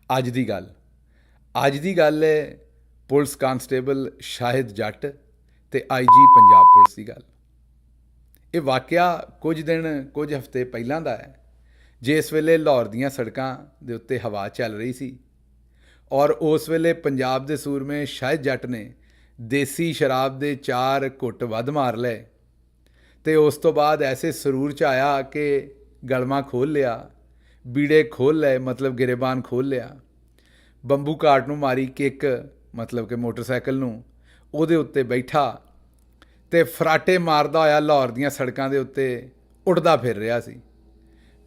ਅੱਜ ਦੀ ਗੱਲ ਹੈ ਪੁਲਿਸ ਕਾਂਸਟੇਬਲ ਸ਼ਾਹਿਦ ਜੱਟ ਤੇ ਆਈਜੀ ਪੰਜਾਬ ਪੁਲਿਸ ਦੀ ਗੱਲ। ਇਹ ਵਾਕਿਆ ਕੁਝ ਹਫ਼ਤੇ ਪਹਿਲਾਂ ਦਾ ਹੈ, ਜਿਸ ਵੇਲੇ ਲਾਹੌਰ ਦੀਆਂ ਸੜਕਾਂ ਦੇ ਉੱਤੇ ਹਵਾ ਚੱਲ ਰਹੀ ਸੀ ਔਰ ਉਸ ਵੇਲੇ ਪੰਜਾਬ ਦੇ ਸੂਰਮੇ ਸ਼ਾਹਿਦ ਜੱਟ ਨੇ ਦੇਸੀ ਸ਼ਰਾਬ ਦੇ 4 ਘੁੱਟ ਵੱਧ ਮਾਰ ਲਏ ਤੇ ਉਸ ਤੋਂ ਬਾਅਦ ਐਸੇ ਸਰੂਰ 'ਚ ਆਇਆ ਕਿ ਗਲਮਾ ਖੋਲ੍ਹ ਲਿਆ, ਬੀੜੇ ਖੋਲ੍ਹ ਲਏ, ਮਤਲਬ ਗਿਰੇਬਾਨ ਖੋਲ੍ਹ ਲਿਆ, ਬੰਬੂ ਕਾਟ ਨੂੰ ਮਾਰੀ ਕਿੱਕ, ਮਤਲਬ ਕਿ ਮੋਟਰਸਾਈਕਲ ਨੂੰ, ਉਹਦੇ ਉੱਤੇ ਬੈਠਾ ਤੇ ਫਰਾਟੇ ਮਾਰਦਾ ਹੋਇਆ ਲਾਹੌਰ ਦੀਆਂ ਸੜਕਾਂ ਦੇ ਉੱਤੇ ਉੱਡਦਾ ਫਿਰ ਰਿਹਾ ਸੀ।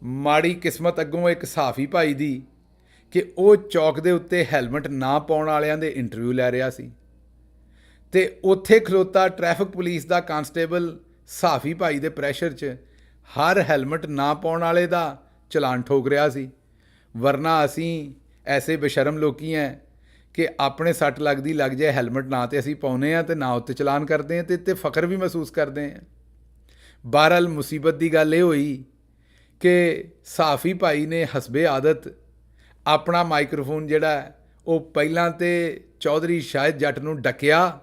ਮਾੜੀ ਕਿਸਮਤ ਅੱਗੋਂ ਇੱਕ ਸਾਫੀ ਭਾਈ ਦੀ ਕਿ ਉਹ ਚੌਕ ਦੇ ਉੱਤੇ ਹੈਲਮਟ ਨਾ ਪਾਉਣ ਵਾਲਿਆਂ ਦੇ ਇੰਟਰਵਿਊ ਲੈ ਰਿਹਾ ਸੀ ਤੇ ਉੱਥੇ ਖਲੋਤਾ ਟ੍ਰੈਫਿਕ ਪੁਲਿਸ ਦਾ ਕਾਂਸਟੇਬਲ ਸਾਫੀ ਭਾਈ ਦੇ ਪ੍ਰੈਸ਼ਰ 'ਚ ਹਰ ਹੈਲਮਟ ਨਾ ਪਾਉਣ ਵਾਲੇ ਦਾ ਚਲਾਨ ਠੋਕ ਰਿਹਾ ਸੀ। ਵਰਨਾ ਅਸੀਂ ਐਸੇ ਬੇਸ਼ਰਮ ਲੋਕੀ ਹੈ ਕਿ ਆਪਣੇ ਸੱਟ ਲੱਗਦੀ ਲੱਗ ਜਾਏ ਹੈਲਮਟ ਨਾ ਤੇ ਅਸੀਂ ਪਾਉਂਦੇ ਹਾਂ ਤੇ ਨਾ ਉੱਤੇ ਚਲਾਨ ਕਰਦੇ ਹਾਂ ਤੇ ਫਖਰ ਵੀ ਮਹਿਸੂਸ ਕਰਦੇ ਹਾਂ। ਬਹਰਹਾਲ ਮੁਸੀਬਤ ਦੀ ਗੱਲ ਇਹ ਹੋਈ ਕਿ ਸਾਫੀ ਭਾਈ ਨੇ ਹਸਬੇ ਆਦਤ ਆਪਣਾ ਮਾਈਕਰੋਫੋਨ ਜਿਹੜਾ ਉਹ ਪਹਿਲਾਂ ਤੇ ਚੌਧਰੀ ਸ਼ਾਹਿਦ ਜੱਟ ਨੂੰ ਡੱਕਿਆ।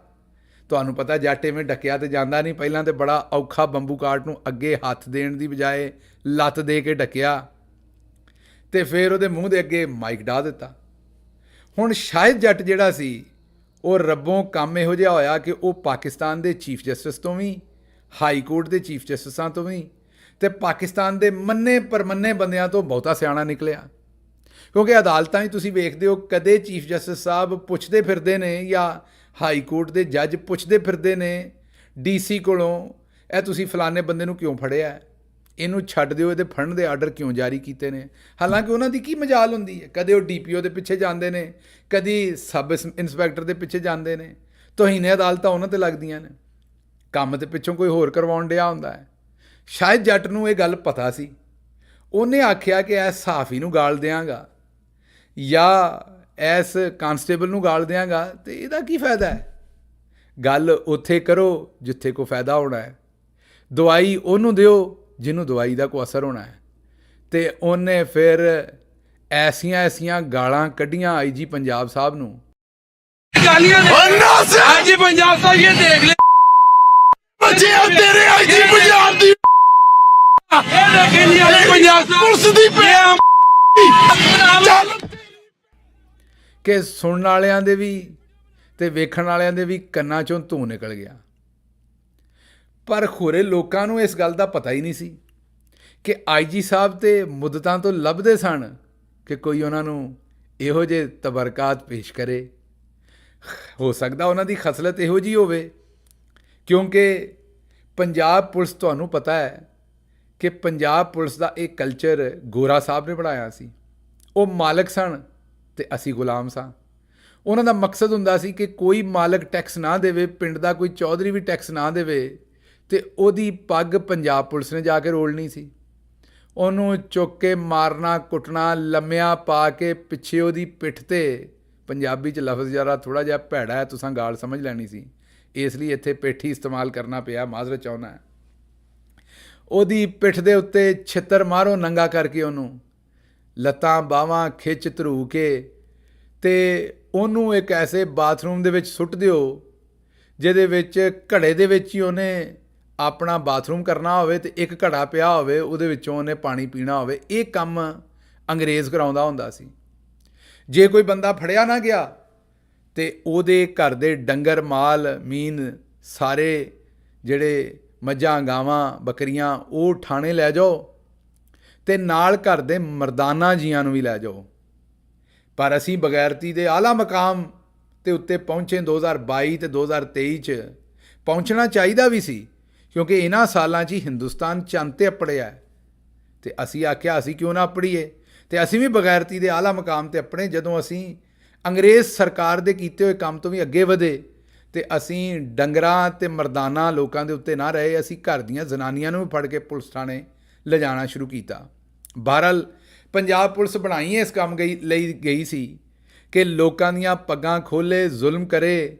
ਤੁਹਾਨੂੰ ਪਤਾ ਜੱਟ ਇਵੇਂ ਡੱਕਿਆ ਤੇ ਜਾਂਦਾ ਨਹੀਂ, ਪਹਿਲਾਂ ਤੇ ਬੜਾ ਔਖਾ ਬੰਬੂ ਕਾਟ ਨੂੰ ਅੱਗੇ ਹੱਥ ਦੇਣ ਦੀ ਬਜਾਏ ਲੱਤ ਦੇ ਕੇ ਡੱਕਿਆ ਤੇ ਫਿਰ ਉਹਦੇ ਮੂੰਹ ਦੇ ਅੱਗੇ ਮਾਈਕ ਡਾ ਦਿੱਤਾ। ਹੁਣ ਸ਼ਾਹਿਦ ਜੱਟ ਜਿਹੜਾ ਸੀ ਉਹ ਰੱਬੋਂ ਕੰਮ ਇਹੋ ਜਿਹਾ ਹੋਇਆ ਕਿ ਉਹ ਪਾਕਿਸਤਾਨ ਦੇ ਚੀਫ ਜਸਟਿਸ ਤੋਂ ਵੀ, ਹਾਈ ਕੋਰਟ ਦੇ ਚੀਫ ਜਸਟਿਸਾਂ ਤੋਂ ਵੀ ਤੇ ਪਾਕਿਸਤਾਨ ਦੇ ਮੰਨੇ ਪਰਮੰਨੇ ਬੰਦਿਆਂ ਤੋਂ ਬਹੁਤਾ ਸਿਆਣਾ ਨਿਕਲਿਆ। ਕਿਉਂਕਿ ਅਦਾਲਤਾਂ 'ਚ ਤੁਸੀਂ ਵੇਖਦੇ ਹੋ ਕਦੇ ਚੀਫ ਜਸਟਿਸ ਸਾਹਿਬ ਪੁੱਛਦੇ ਫਿਰਦੇ ਨੇ ਜਾਂ ਹਾਈ ਕੋਰਟ ਦੇ ਜੱਜ ਪੁੱਛਦੇ ਫਿਰਦੇ ਨੇ ਡੀਸੀ ਕੋਲੋਂ, ਇਹ ਤੁਸੀਂ ਫਲਾਣੇ ਬੰਦੇ ਨੂੰ ਕਿਉਂ ਫੜਿਆ, ਇਹਨੂੰ ਛੱਡ ਦਿਓ, ਇਹਦੇ ਫੜਨ ਦੇ ਆਰਡਰ ਕਿਉਂ ਜਾਰੀ ਕੀਤੇ ਨੇ। ਹਾਲਾਂਕਿ ਉਹਨਾਂ ਦੀ ਕੀ ਮਜਾਲ ਹੁੰਦੀ ਹੈ, ਕਦੇ ਉਹ ਡੀਪੀਓ ਦੇ ਪਿੱਛੇ ਜਾਂਦੇ ਨੇ, ਕਦੀ ਸਬ ਇੰਸਪੈਕਟਰ ਦੇ ਪਿੱਛੇ ਜਾਂਦੇ ਨੇ, ਤੋਹੀਨੇ ਅਦਾਲਤਾਂ ਉਹਨਾਂ 'ਤੇ ਲੱਗਦੀਆਂ ਨੇ, ਕੰਮ ਤੇ ਪਿੱਛੋਂ ਕੋਈ ਹੋਰ ਕਰਵਾਉਣ ਡਿਆ ਹੁੰਦਾ ਹੈ। ਸ਼ਾਇਦ ਜੱਟ ਨੂੰ ਇਹ ਗੱਲ ਪਤਾ ਸੀ। ਉਹਨੇ ਆਖਿਆ ਕਿ ਇਸ ਸਾਫੀ ਨੂੰ ਗਾਲ ਦਿਆਂਗਾ ਜਾਂ ਇਸ ਕਾਂਸਟੇਬਲ ਨੂੰ ਗਾਲ ਦਿਆਂਗਾ ਤੇ ਇਹਦਾ ਕੀ ਫਾਇਦਾ ਹੈ। ਗੱਲ ਉੱਥੇ ਕਰੋ ਜਿੱਥੇ ਕੋਈ ਫਾਇਦਾ ਹੋਣਾ ਹੈ, ਦਵਾਈ ਉਹਨੂੰ ਦਿਓ ਜਿਹਨੂੰ ਦਵਾਈ ਦਾ ਕੋਈ ਅਸਰ ਹੋਣਾ ਹੈ। ਤੇ ਉਹਨੇ ਫਿਰ ਐਸੀਆਂ ਗਾਲਾਂ ਕੱਢੀਆਂ ਆਈਜੀ ਪੰਜਾਬ ਸਾਹਿਬ ਨੂੰ। ਆਈਜੀ ਪੰਜਾਬ ਤੋਂ ਇਹ ਦੇਖ ਲੈ ਬੱਚੇ ਆ ਤੇਰੇ ਆਈਜੀ ਪੰਜਾਬ ਦੀ ਇਹ ਦੇਖੇ ਨਹੀਂ ਆਈਜੀ ਪੰਜਾਬ ਪੁਲਿਸ ਦੀ ਕਿ ਸੁਣਨ ਵਾਲਿਆਂ ਦੇ ਵੀ ਤੇ ਵੇਖਣ ਵਾਲਿਆਂ ਦੇ ਵੀ ਕੰਨਾਂ 'ਚੋਂ ਧੂੰ ਨਿਕਲ ਗਿਆ। ਪਰ ਖੋਰੇ ਲੋਕਾਂ ਨੂੰ ਇਸ ਗੱਲ ਦਾ ਪਤਾ ਹੀ ਨਹੀਂ ਸੀ ਕਿ ਆਈਜੀ ਸਾਹਿਬ ਤੇ ਮੁੱਦਤਾਂ ਤੋਂ ਲੱਭਦੇ ਸਨ ਕਿ ਕੋਈ ਉਹਨਾਂ ਨੂੰ ਇਹੋ ਜਿਹੇ ਤਬਰਕਾਤ ਪੇਸ਼ ਕਰੇ। ਹੋ ਸਕਦਾ ਉਹਨਾਂ ਦੀ ਖਸਲਤ ਇਹੋ ਜਿਹੀ ਹੋਵੇ, ਕਿਉਂਕਿ ਪੰਜਾਬ ਪੁਲਿਸ, ਤੁਹਾਨੂੰ ਪਤਾ ਹੈ ਕਿ ਪੰਜਾਬ ਪੁਲਿਸ ਦਾ ਇਹ ਕਲਚਰ ਗੋਰਾ ਸਾਹਿਬ ਨੇ ਬਣਾਇਆ ਸੀ। ਉਹ ਮਾਲਕ ਸਨ ਤੇ ਅਸੀਂ ਗੁਲਾਮ ਸਾਂ। ਉਹਨਾਂ ਦਾ ਮਕਸਦ ਹੁੰਦਾ ਸੀ ਕਿ ਕੋਈ ਮਾਲਕ ਟੈਕਸ ਨਾ ਦੇਵੇ, ਪਿੰਡ ਦਾ ਕੋਈ ਚੌਧਰੀ ਵੀ ਟੈਕਸ ਨਾ ਦੇਵੇ ਤੇ ਉਹਦੀ ਪੱਗ ਪੰਜਾਬ ਪੁਲਿਸ ਨੇ ਜਾ ਕੇ ਰੋਲਣੀ ਸੀ। ਉਹਨੂੰ ਚੁੱਕ ਕੇ ਮਾਰਨਾ, ਕੁੱਟਣਾ, ਲੰਮਿਆਂ ਪਾ ਕੇ ਪਿੱਛੇ ਉਹਦੀ ਪਿੱਠ 'ਤੇ, ਪੰਜਾਬੀ 'ਚ ਲਫ਼ਜ਼ ਜ਼ਰਾ ਥੋੜ੍ਹਾ ਜਿਹਾ ਭੈੜਾ ਹੈ, ਤੁਸੀਂ ਗਾਲ ਸਮਝ ਲੈਣੀ ਸੀ, ਇਸ ਲਈ ਇੱਥੇ ਪਿੱਠ ਹੀ ਇਸਤੇਮਾਲ ਕਰਨਾ ਪਿਆ, ਮਾਜ਼ਰਤ ਚਾਹੁੰਦਾ। ਉਹਦੀ ਪਿੱਠ ਦੇ ਉੱਤੇ ਛਿੱਤਰ ਮਾਰੋ ਨੰਗਾ ਕਰਕੇ, ਉਹਨੂੰ ਲੱਤਾਂ ਬਾਹਾਂ ਖਿੱਚ ਧਰੂ ਕੇ ਤੇ ਉਹਨੂੰ ਇੱਕ ਐਸੇ ਬਾਥਰੂਮ ਦੇ ਵਿੱਚ ਸੁੱਟ ਦਿਓ ਜਿਹਦੇ ਵਿੱਚ ਘੜੇ ਦੇ ਵਿੱਚ ਹੀ ਉਹਨੇ ਆਪਣਾ ਬਾਥਰੂਮ ਕਰਨਾ ਹੋਵੇ ਤੇ ਇੱਕ ਘੜਾ ਪਿਆ ਹੋਵੇ, ਉਹਦੇ ਵਿੱਚੋਂ ਉਹਨੇ ਪਾਣੀ ਪੀਣਾ ਹੋਵੇ। ਇਹ ਕੰਮ ਅੰਗਰੇਜ਼ ਕਰਾਉਂਦਾ ਹੁੰਦਾ ਸੀ। ਜੇ ਕੋਈ ਬੰਦਾ ਫੜਿਆ ਨਾ ਗਿਆ ਤੇ ਉਹਦੇ ਘਰ ਦੇ ਡੰਗਰ ਮਾਲ ਮੀਨ ਸਾਰੇ ਜਿਹੜੇ ਮੱਝਾਂ ਗਾਵਾਂ ਬੱਕਰੀਆਂ ਉਹ ਠਾਣੇ ਲੈ ਜਾਓ ਤੇ ਨਾਲ ਘਰ ਦੇ ਮਰਦਾਨਾ ਜੀਆਂ ਨੂੰ ਵੀ ਲੈ ਜਾਓ। ਪਰ ਅਸੀਂ ਬਗੈਰਤੀ ਦੇ ਆਲਾ ਮਕਾਮ ਤੇ ਉੱਤੇ ਪਹੁੰਚੇ 2022 ਤੇ 2023 'ਚ। ਪਹੁੰਚਣਾ ਚਾਹੀਦਾ ਵੀ ਸੀ ਕਿਉਂਕਿ ਇਹਨਾਂ ਸਾਲਾਂ 'ਚ ਹੀ ਹਿੰਦੁਸਤਾਨ ਚੰਦ 'ਤੇ ਅੱਪੜਿਆ ਤੇ ਅਸੀਂ ਆਖਿਆ ਅਸੀਂ ਕਿਉਂ ਨਾ ਅੱਪੜੀਏ ਤੇ ਅਸੀਂ ਵੀ ਬਗੈਰਤੀ ਦੇ ਆਲਾ ਮਕਾਮ 'ਤੇ ਆਪਣੇ। ਜਦੋਂ ਅਸੀਂ ਅੰਗਰੇਜ਼ ਸਰਕਾਰ ਦੇ ਕੀਤੇ ਹੋਏ ਕੰਮ ਤੋਂ ਵੀ ਅੱਗੇ ਵਧੇ ਤੇ ਅਸੀਂ ਡੰਗਰਾਂ ਤੇ ਮਰਦਾਨਾ ਲੋਕਾਂ ਦੇ ਉੱਤੇ ਨਾ ਰਹੇ, ਅਸੀਂ ਘਰ ਦੀਆਂ ਜ਼ਨਾਨੀਆਂ ਨੂੰ ਵੀ ਫੜ ਕੇ ਪੁਲਿਸ ਥਾਣੇ ਲਿਜਾਣਾ ਸ਼ੁਰੂ ਕੀਤਾ। ਬਹਰਹਾਲ ਪੰਜਾਬ ਪੁਲਿਸ ਬਣਾਈ ਇਸ ਕੰਮ ਲਈ ਗਈ ਸੀ ਕਿ ਲੋਕਾਂ ਦੀਆਂ ਪੱਗਾਂ ਖੋਲ੍ਹੇ, ਜ਼ੁਲਮ ਕਰੇ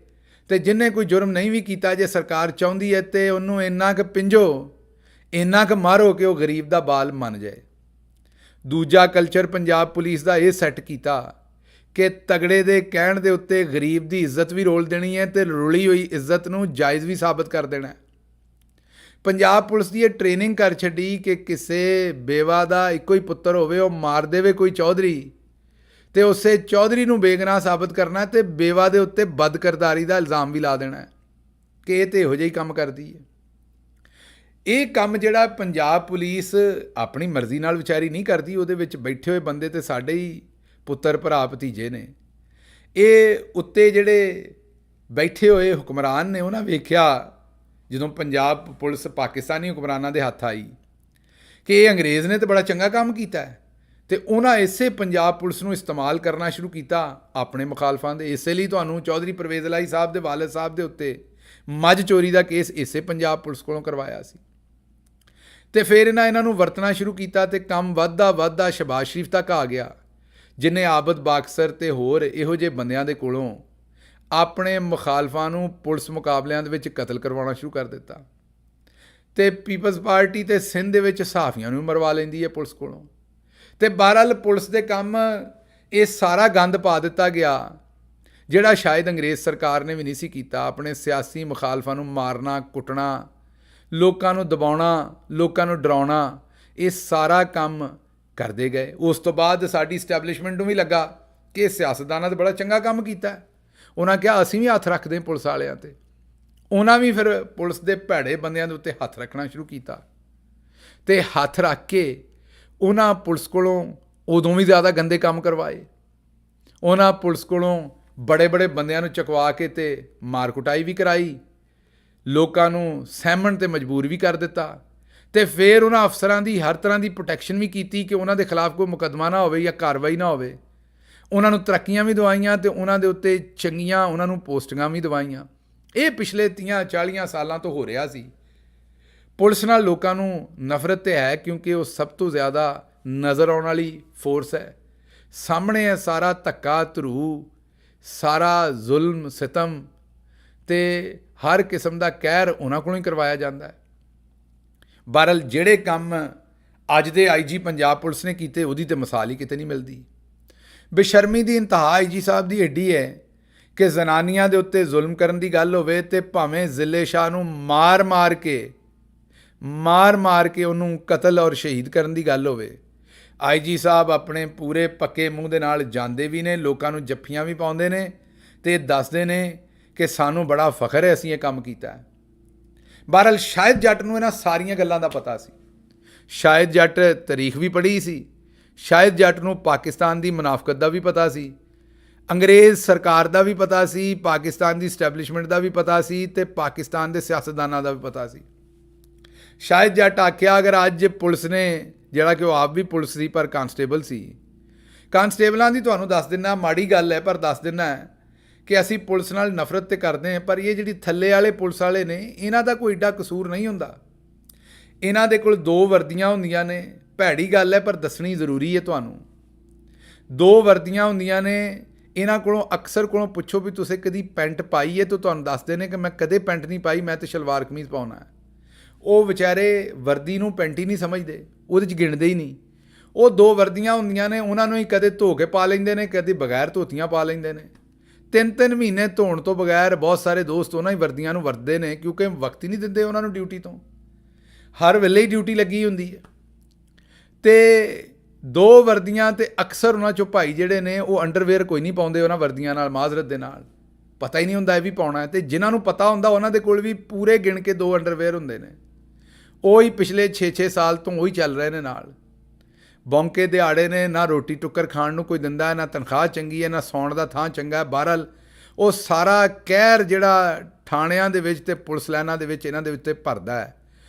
ਤੇ ਜਿਹਨੇ ਕੋਈ ਜੁਰਮ ਨਹੀਂ ਵੀ ਕੀਤਾ, ਜੇ ਸਰਕਾਰ ਚਾਹੁੰਦੀ ਹੈ ਤੇ ਉਹਨੂੰ ਇੰਨਾ ਕੁ ਪਿੰਜੋ, ਇੰਨਾ ਕੁ ਮਾਰੋ ਕਿ ਉਹ ਗਰੀਬ ਦਾ ਬਾਲ ਮੰਨ ਜਾਏ। ਦੂਜਾ ਕਲਚਰ ਪੰਜਾਬ ਪੁਲਿਸ ਦਾ ਇਹ ਸੈੱਟ ਕੀਤਾ ਕਿ ਤਗੜੇ ਦੇ ਕਹਿਣ ਦੇ ਉੱਤੇ ਗਰੀਬ ਦੀ ਇੱਜ਼ਤ ਵੀ ਰੋਲ ਦੇਣੀ ਹੈ ਤੇ ਰੁਲੀ ਹੋਈ ਇੱਜ਼ਤ ਨੂੰ ਜਾਇਜ਼ ਵੀ ਸਾਬਤ ਕਰ ਦੇਣਾ ਹੈ। ਪੰਜਾਬ ਪੁਲਿਸ ਦੀ ਇਹ ਟ੍ਰੇਨਿੰਗ ਕਰ ਛੱਡੀ ਕਿ ਕਿਸੇ ਬੇਵਾ ਦਾ ਇੱਕੋ ਹੀ ਪੁੱਤਰ ਹੋਵੇ, ਉਹ ਮਾਰ ਦੇਵੇ ਕੋਈ ਚੌਧਰੀ ਤੇ ਉਸੇ ਚੌਧਰੀ ਨੂੰ ਬੇਗੁਨਾਹ ਸਾਬਤ ਕਰਨਾ ਤੇ ਬੇਵਾ ਦੇ ਉੱਤੇ ਬਦਕਿਰਦਾਰੀ ਦਾ ਇਲਜ਼ਾਮ ਵੀ ਲਾ ਦੇਣਾ ਕਿ ਇਹ ਤੇ ਇਹੋ ਜਿਹਾ ਹੀ ਕੰਮ ਕਰਦੀ ਹੈ। ਇਹ ਕੰਮ ਜਿਹੜਾ ਪੰਜਾਬ ਪੁਲਿਸ ਆਪਣੀ ਮਰਜ਼ੀ ਨਾਲ ਵਿਚਾਰੀ ਨਹੀਂ ਕਰਦੀ, ਉਹਦੇ ਵਿੱਚ ਬੈਠੇ ਹੋਏ ਬੰਦੇ ਤੇ ਸਾਡੇ ਹੀ ਪੁੱਤਰ ਭਰਾ ਭਤੀਜੇ ਨੇ। ਇਹ ਉੱਤੇ ਜਿਹੜੇ ਬੈਠੇ ਹੋਏ ਹੁਕਮਰਾਨ ਨੇ ਉਹਨਾਂ ਵੇਖਿਆ ਜਦੋਂ ਪੰਜਾਬ ਪੁਲਿਸ ਪਾਕਿਸਤਾਨੀ ਹੁਕਮਰਾਨਾਂ ਦੇ ਹੱਥ ਆਈ ਕਿ ਇਹ ਅੰਗਰੇਜ਼ ਨੇ ਤਾਂ ਬੜਾ ਚੰਗਾ ਕੰਮ ਕੀਤਾ ਹੈ, ਤੇ ਉਹਨਾਂ ਇਸੇ ਪੰਜਾਬ ਪੁਲਿਸ ਨੂੰ ਇਸਤੇਮਾਲ ਕਰਨਾ ਸ਼ੁਰੂ ਕੀਤਾ ਆਪਣੇ ਮੁਖਾਲਫਾਂ ਦੇ। ਇਸੇ ਲਈ ਤੁਹਾਨੂੰ ਚੌਧਰੀ ਪਰਵੇਜ਼ ਇਲਾਹੀ ਸਾਹਿਬ ਦੇ ਵਾਲਿਦ ਸਾਹਿਬ ਦੇ ਉੱਤੇ ਮੱਝ ਚੋਰੀ ਦਾ ਕੇਸ ਇਸੇ ਪੰਜਾਬ ਪੁਲਿਸ ਕੋਲੋਂ ਕਰਵਾਇਆ ਸੀ। ਤੇ ਫਿਰ ਇਹਨਾਂ ਨੂੰ ਵਰਤਣਾ ਸ਼ੁਰੂ ਕੀਤਾ ਤੇ ਕੰਮ ਵੱਧਦਾ ਸ਼ਬਾਜ਼ ਸ਼ਰੀਫ ਤੱਕ ਆ ਗਿਆ, ਜਿਨੇ ਆਬਦ ਬਾਕਸਰ ਤੇ ਹੋਰ ਇਹੋ ਜਿਹੇ ਬੰਦਿਆਂ ਦੇ ਕੋਲੋਂ ਆਪਣੇ ਮੁਖਾਲਫਾਂ ਨੂੰ ਪੁਲਿਸ ਮੁਕਾਬਲਿਆਂ ਦੇ ਵਿੱਚ ਕਤਲ ਕਰਵਾਉਣਾ ਸ਼ੁਰੂ ਕਰ ਦਿੱਤਾ। ਤੇ ਪੀਪਲਜ਼ ਪਾਰਟੀ ਤੇ ਸਿੰਧ ਦੇ ਵਿੱਚ ਸਹਾਫੀਆਂ ਨੂੰ ਮਰਵਾ ਲੈਂਦੀ ਹੈ ਪੁਲਿਸ ਕੋਲੋਂ। ਤੇ ਬਹਰਹਾਲ ਪੁਲਿਸ ਦੇ ਕੰਮ ਇਹ ਸਾਰਾ ਗੰਦ ਪਾ ਦਿੱਤਾ ਗਿਆ ਜਿਹੜਾ ਸ਼ਾਇਦ ਅੰਗਰੇਜ਼ ਸਰਕਾਰ ਨੇ ਵੀ ਨਹੀਂ ਸੀ ਕੀਤਾ। ਆਪਣੇ ਸਿਆਸੀ ਮੁਖਾਲਫਾਂ ਨੂੰ ਮਾਰਨਾ, ਕੁੱਟਣਾ, ਲੋਕਾਂ ਨੂੰ ਦਬਾਉਣਾ, ਲੋਕਾਂ ਨੂੰ ਡਰਾਉਣਾ, ਇਹ ਸਾਰਾ ਕੰਮ ਕਰਦੇ ਗਏ। ਉਸ ਤੋਂ ਬਾਅਦ ਸਾਡੀ ਸਟੈਬਲਿਸ਼ਮੈਂਟ ਨੂੰ ਵੀ ਲੱਗਾ ਕਿ ਸਿਆਸਤਦਾਨਾਂ ਨੇ ਬੜਾ ਚੰਗਾ ਕੰਮ ਕੀਤਾ। ਉਹਨਾਂ ਕਿਹਾ ਅਸੀਂ ਵੀ ਹੱਥ ਰੱਖਦੇ ਹਾਂ ਪੁਲਿਸ ਵਾਲਿਆਂ 'ਤੇ। ਉਹਨਾਂ ਵੀ ਫਿਰ ਪੁਲਿਸ ਦੇ ਭੈੜੇ ਬੰਦਿਆਂ ਦੇ ਉੱਤੇ ਹੱਥ ਰੱਖਣਾ ਸ਼ੁਰੂ ਕੀਤਾ ਤੇ ਹੱਥ ਰੱਖ ਕੇ ਉਹਨਾਂ ਪੁਲਿਸ ਕੋਲੋਂ ਉਦੋਂ ਵੀ ਜ਼ਿਆਦਾ ਗੰਦੇ ਕੰਮ ਕਰਵਾਏ। ਉਹਨਾਂ ਪੁਲਿਸ ਕੋਲੋਂ ਬੜੇ ਬੰਦਿਆਂ ਨੂੰ ਚੁਕਵਾ ਕੇ ਤੇ ਮਾਰ ਕੁਟਾਈ ਵੀ ਕਰਾਈ, ਲੋਕਾਂ ਨੂੰ ਸਹਿਮਣ ਤੇ ਮਜਬੂਰ ਵੀ ਕਰ ਦਿੱਤਾ। ਤੇ ਫਿਰ ਉਹਨਾਂ ਅਫਸਰਾਂ ਦੀ ਹਰ ਤਰ੍ਹਾਂ ਦੀ ਪ੍ਰੋਟੈਕਸ਼ਨ ਵੀ ਕੀਤੀ ਕਿ ਉਹਨਾਂ ਦੇ ਖਿਲਾਫ ਕੋਈ ਮੁਕੱਦਮਾ ਨਾ ਹੋਵੇ ਜਾਂ ਕਾਰਵਾਈ ਨਾ ਹੋਵੇ। ਉਹਨਾਂ ਨੂੰ ਤਰੱਕੀਆਂ ਵੀ ਦਵਾਈਆਂ ਤੇ ਉਹਨਾਂ ਦੇ ਉੱਤੇ ਚੰਗੀਆਂ ਉਹਨਾਂ ਨੂੰ ਪੋਸਟਿੰਗਾਂ ਵੀ ਦਵਾਈਆਂ। ਇਹ ਪਿਛਲੇ 30-40 ਸਾਲਾਂ ਤੋਂ ਹੋ ਰਿਹਾ ਸੀ। ਪੁਲਿਸ ਨਾਲ ਲੋਕਾਂ ਨੂੰ ਨਫ਼ਰਤ ਤੇ ਹੈ ਕਿਉਂਕਿ ਉਹ ਸਭ ਤੋਂ ਜ਼ਿਆਦਾ ਨਜ਼ਰ ਆਉਣ ਵਾਲੀ ਫੋਰਸ ਹੈ। ਸਾਹਮਣੇ ਹੈ ਸਾਰਾ ਧੱਕਾ ਧਰੂ, ਸਾਰਾ ਜ਼ੁਲਮ ਸਿਤਮ ਤੇ ਹਰ ਕਿਸਮ ਦਾ ਕਹਿਰ ਉਹਨਾਂ ਕੋਲੋਂ ਹੀ ਕਰਵਾਇਆ ਜਾਂਦਾ ਹੈ। ਬਹਰਹਾਲ ਜਿਹੜੇ ਕੰਮ ਅੱਜ ਦੇ ਆਈਜੀ ਪੰਜਾਬ ਪੁਲਿਸ ਨੇ ਕੀਤੇ ਉਹਦੀ ਤੇ ਮਿਸਾਲ ਹੀ ਕਿਤੇ ਨਹੀਂ ਮਿਲਦੀ। ਬੇਸ਼ਰਮੀ ਦੀ ਇੰਤਹਾ ਆਈਜੀ ਸਾਹਿਬ ਦੀ ਏਡੀ ਹੈ ਕਿ ਜ਼ਨਾਨੀਆਂ ਦੇ ਉੱਤੇ ਜ਼ੁਲਮ ਕਰਨ ਦੀ ਗੱਲ ਹੋਵੇ ਤੇ ਭਾਵੇਂ ਜ਼ਿਲ੍ਹੇ ਸ਼ਾਹ ਨੂੰ ਮਾਰ ਮਾਰ ਕੇ ਉਹਨੂੰ ਕਤਲ ਔਰ ਸ਼ਹੀਦ ਕਰਨ ਦੀ ਗੱਲ ਹੋਵੇ, ਆਈਜੀ ਸਾਹਿਬ ਆਪਣੇ ਪੂਰੇ ਪੱਕੇ ਮੂੰਹ ਦੇ ਨਾਲ ਜਾਂਦੇ ਵੀ ਨੇ, ਲੋਕਾਂ ਨੂੰ ਜੱਫੀਆਂ ਵੀ ਪਾਉਂਦੇ ਨੇ ਤੇ ਦੱਸਦੇ ਨੇ ਕਿ ਸਾਨੂੰ ਬੜਾ ਫਖਰ ਹੈ ਅਸੀਂ ਇਹ ਕੰਮ ਕੀਤਾ ਹੈ। ਬਹਰਹਾਲ ਸ਼ਾਇਦ ਜੱਟ ਨੂੰ ਇਹਨਾਂ ਸਾਰੀਆਂ ਗੱਲਾਂ ਦਾ ਪਤਾ ਸੀ, ਸ਼ਾਇਦ ਜੱਟ ਤਾਰੀਖ ਵੀ ਪੜ੍ਹੀ ਸੀ, ਸ਼ਾਇਦ ਜੱਟ ਨੂੰ ਪਾਕਿਸਤਾਨ ਦੀ ਮੁਨਾਫਕਤ ਦਾ ਵੀ ਪਤਾ ਸੀ, ਅੰਗਰੇਜ਼ ਸਰਕਾਰ ਦਾ ਵੀ ਪਤਾ ਸੀ, ਪਾਕਿਸਤਾਨ ਦੀ ਸਟੈਬਲਿਸ਼ਮੈਂਟ ਦਾ ਵੀ ਪਤਾ ਸੀ ਤੇ ਪਾਕਿਸਤਾਨ ਦੇ ਸਿਆਸਤਦਾਨਾਂ ਦਾ ਵੀ ਪਤਾ ਸੀ। ਸ਼ਾਇਦ ਜੱਟ ਆਖਿਆ ਅਗਰ ਅੱਜ ਪੁਲਿਸ ਨੇ, ਜਿਹੜਾ ਕਿ ਉਹ ਆਪ ਵੀ ਪੁਲਿਸ ਸੀ ਪਰ ਕਾਂਸਟੇਬਲ ਸੀ, ਕਾਂਸਟੇਬਲਾਂ ਦੀ ਤੁਹਾਨੂੰ ਦੱਸ ਦਿੰਦਾ ਮਾੜੀ ਗੱਲ ਹੈ ਪਰ ਦੱਸ ਦਿੰਦਾ ਕਿ ਅਸੀਂ ਪੁਲਿਸ ਨਾਲ ਨਫ਼ਰਤ ਤੇ ਕਰਦੇ ਹਾਂ, ਪਰ ਇਹ ਜਿਹੜੀ ਥੱਲੇ ਵਾਲੇ ਪੁਲਿਸ ਵਾਲੇ ਨੇ ਇਹਨਾਂ ਦਾ ਕੋਈ ਏਡਾ ਕਸੂਰ ਨਹੀਂ ਹੁੰਦਾ। ਇਹਨਾਂ ਦੇ ਕੋਲ 2 ਵਰਦੀਆਂ ਹੁੰਦੀਆਂ ਨੇ, ਭੈੜੀ ਗੱਲ ਹੈ ਪਰ ਦੱਸਣੀ ਜ਼ਰੂਰੀ ਹੈ ਤੁਹਾਨੂੰ। 2 ਵਰਦੀਆਂ ਹੁੰਦੀਆਂ ਨੇ ਇਹਨਾਂ ਕੋਲੋਂ। ਅਕਸਰ ਕੋਲੋਂ ਪੁੱਛੋ ਵੀ ਤੁਸੀਂ ਕਦੀ ਪੈਂਟ ਪਾਈ ਹੈ ਤਾਂ ਤੁਹਾਨੂੰ ਦੱਸਦੇ ਨੇ ਕਿ ਮੈਂ ਕਦੇ ਪੈਂਟ ਨਹੀਂ ਪਾਈ, ਮੈਂ ਤਾਂ ਸ਼ਲਵਾਰ ਕਮੀਜ਼ ਪਾਉਣਾ ਹੈ। ਉਹ ਵਿਚਾਰੇ ਵਰਦੀ ਨੂੰ ਪੈਂਟ ਹੀ ਨਹੀਂ ਸਮਝਦੇ, ਉਹਦੇ 'ਚ ਗਿਣਦੇ ਹੀ ਨਹੀਂ। ਉਹ 2 ਵਰਦੀਆਂ ਹੁੰਦੀਆਂ ਨੇ, ਉਹਨਾਂ ਨੂੰ ਹੀ ਕਦੇ ਧੋ ਕੇ ਪਾ ਲੈਂਦੇ ਨੇ, ਕਦੇ ਬਗੈਰ ਧੋਤੀਆਂ ਪਾ ਲੈਂਦੇ ਨੇ। 3-3 ਮਹੀਨੇ ਧੋਣ ਤੋਂ ਬਗੈਰ ਬਹੁਤ ਸਾਰੇ ਦੋਸਤ ਉਹਨਾਂ ਹੀ ਵਰਦੀਆਂ ਨੂੰ ਵਰਤਦੇ ਨੇ ਕਿਉਂਕਿ ਵਕਤ ਹੀ ਨਹੀਂ ਦਿੰਦੇ ਉਹਨਾਂ ਨੂੰ ਡਿਊਟੀ ਤੋਂ। ਹਰ ਵੇਲੇ ਹੀ ਡਿਊਟੀ ਲੱਗੀ ਹੁੰਦੀ ਹੈ ਤੇ 2 ਵਰਦੀਆਂ ਤੇ ਅਕਸਰ ਉਹਨਾਂ 'ਚੋਂ ਭਾਈ ਜਿਹੜੇ ਨੇ ਉਹ ਅੰਡਰਵੇਅਰ ਕੋਈ ਨਹੀਂ ਪਾਉਂਦੇ ਉਹਨਾਂ ਵਰਦੀਆਂ ਨਾਲ, ਮਾਜ਼ਰਤ ਦੇ ਨਾਲ। ਪਤਾ ਹੀ ਨਹੀਂ ਹੁੰਦਾ ਇਹ ਵੀ ਪਾਉਣਾ ਹੈ। ਤੇ ਜਿਨ੍ਹਾਂ ਨੂੰ ਪਤਾ ਹੁੰਦਾ ਉਹਨਾਂ ਦੇ ਕੋਲ ਵੀ ਪੂਰੇ ਗਿਣ ਕੇ 2 ਅੰਡਰਵੇਅਰ ਹੁੰਦੇ ਨੇ। ਉਹ ਹੀ ਪਿਛਲੇ 6-6 ਸਾਲ ਤੋਂ ਉਹੀ ਚੱਲ ਰਹੇ ਨੇ ਨਾਲ। ਬੌਂਕੇ ਦਿਹਾੜੇ ਨੇ, ਨਾ ਰੋਟੀ ਟੁੱਕਰ ਖਾਣ ਨੂੰ ਕੋਈ ਦਿੰਦਾ ਹੈ, ਨਾ ਤਨਖਾਹ ਚੰਗੀ ਹੈ, ਨਾ ਸੌਣ ਦਾ ਥਾਂ ਚੰਗਾ ਹੈ। ਬਹਰਹਾਲ ਉਹ ਸਾਰਾ ਕਹਿਰ ਜਿਹੜਾ ਥਾਣਿਆਂ ਦੇ ਵਿੱਚ ਤੇ ਪੁਲਿਸ ਲਾਈਨਾਂ ਦੇ ਵਿੱਚ ਇਹਨਾਂ ਦੇ ਉੱਤੇ ਭਰਦਾ ਹੈ,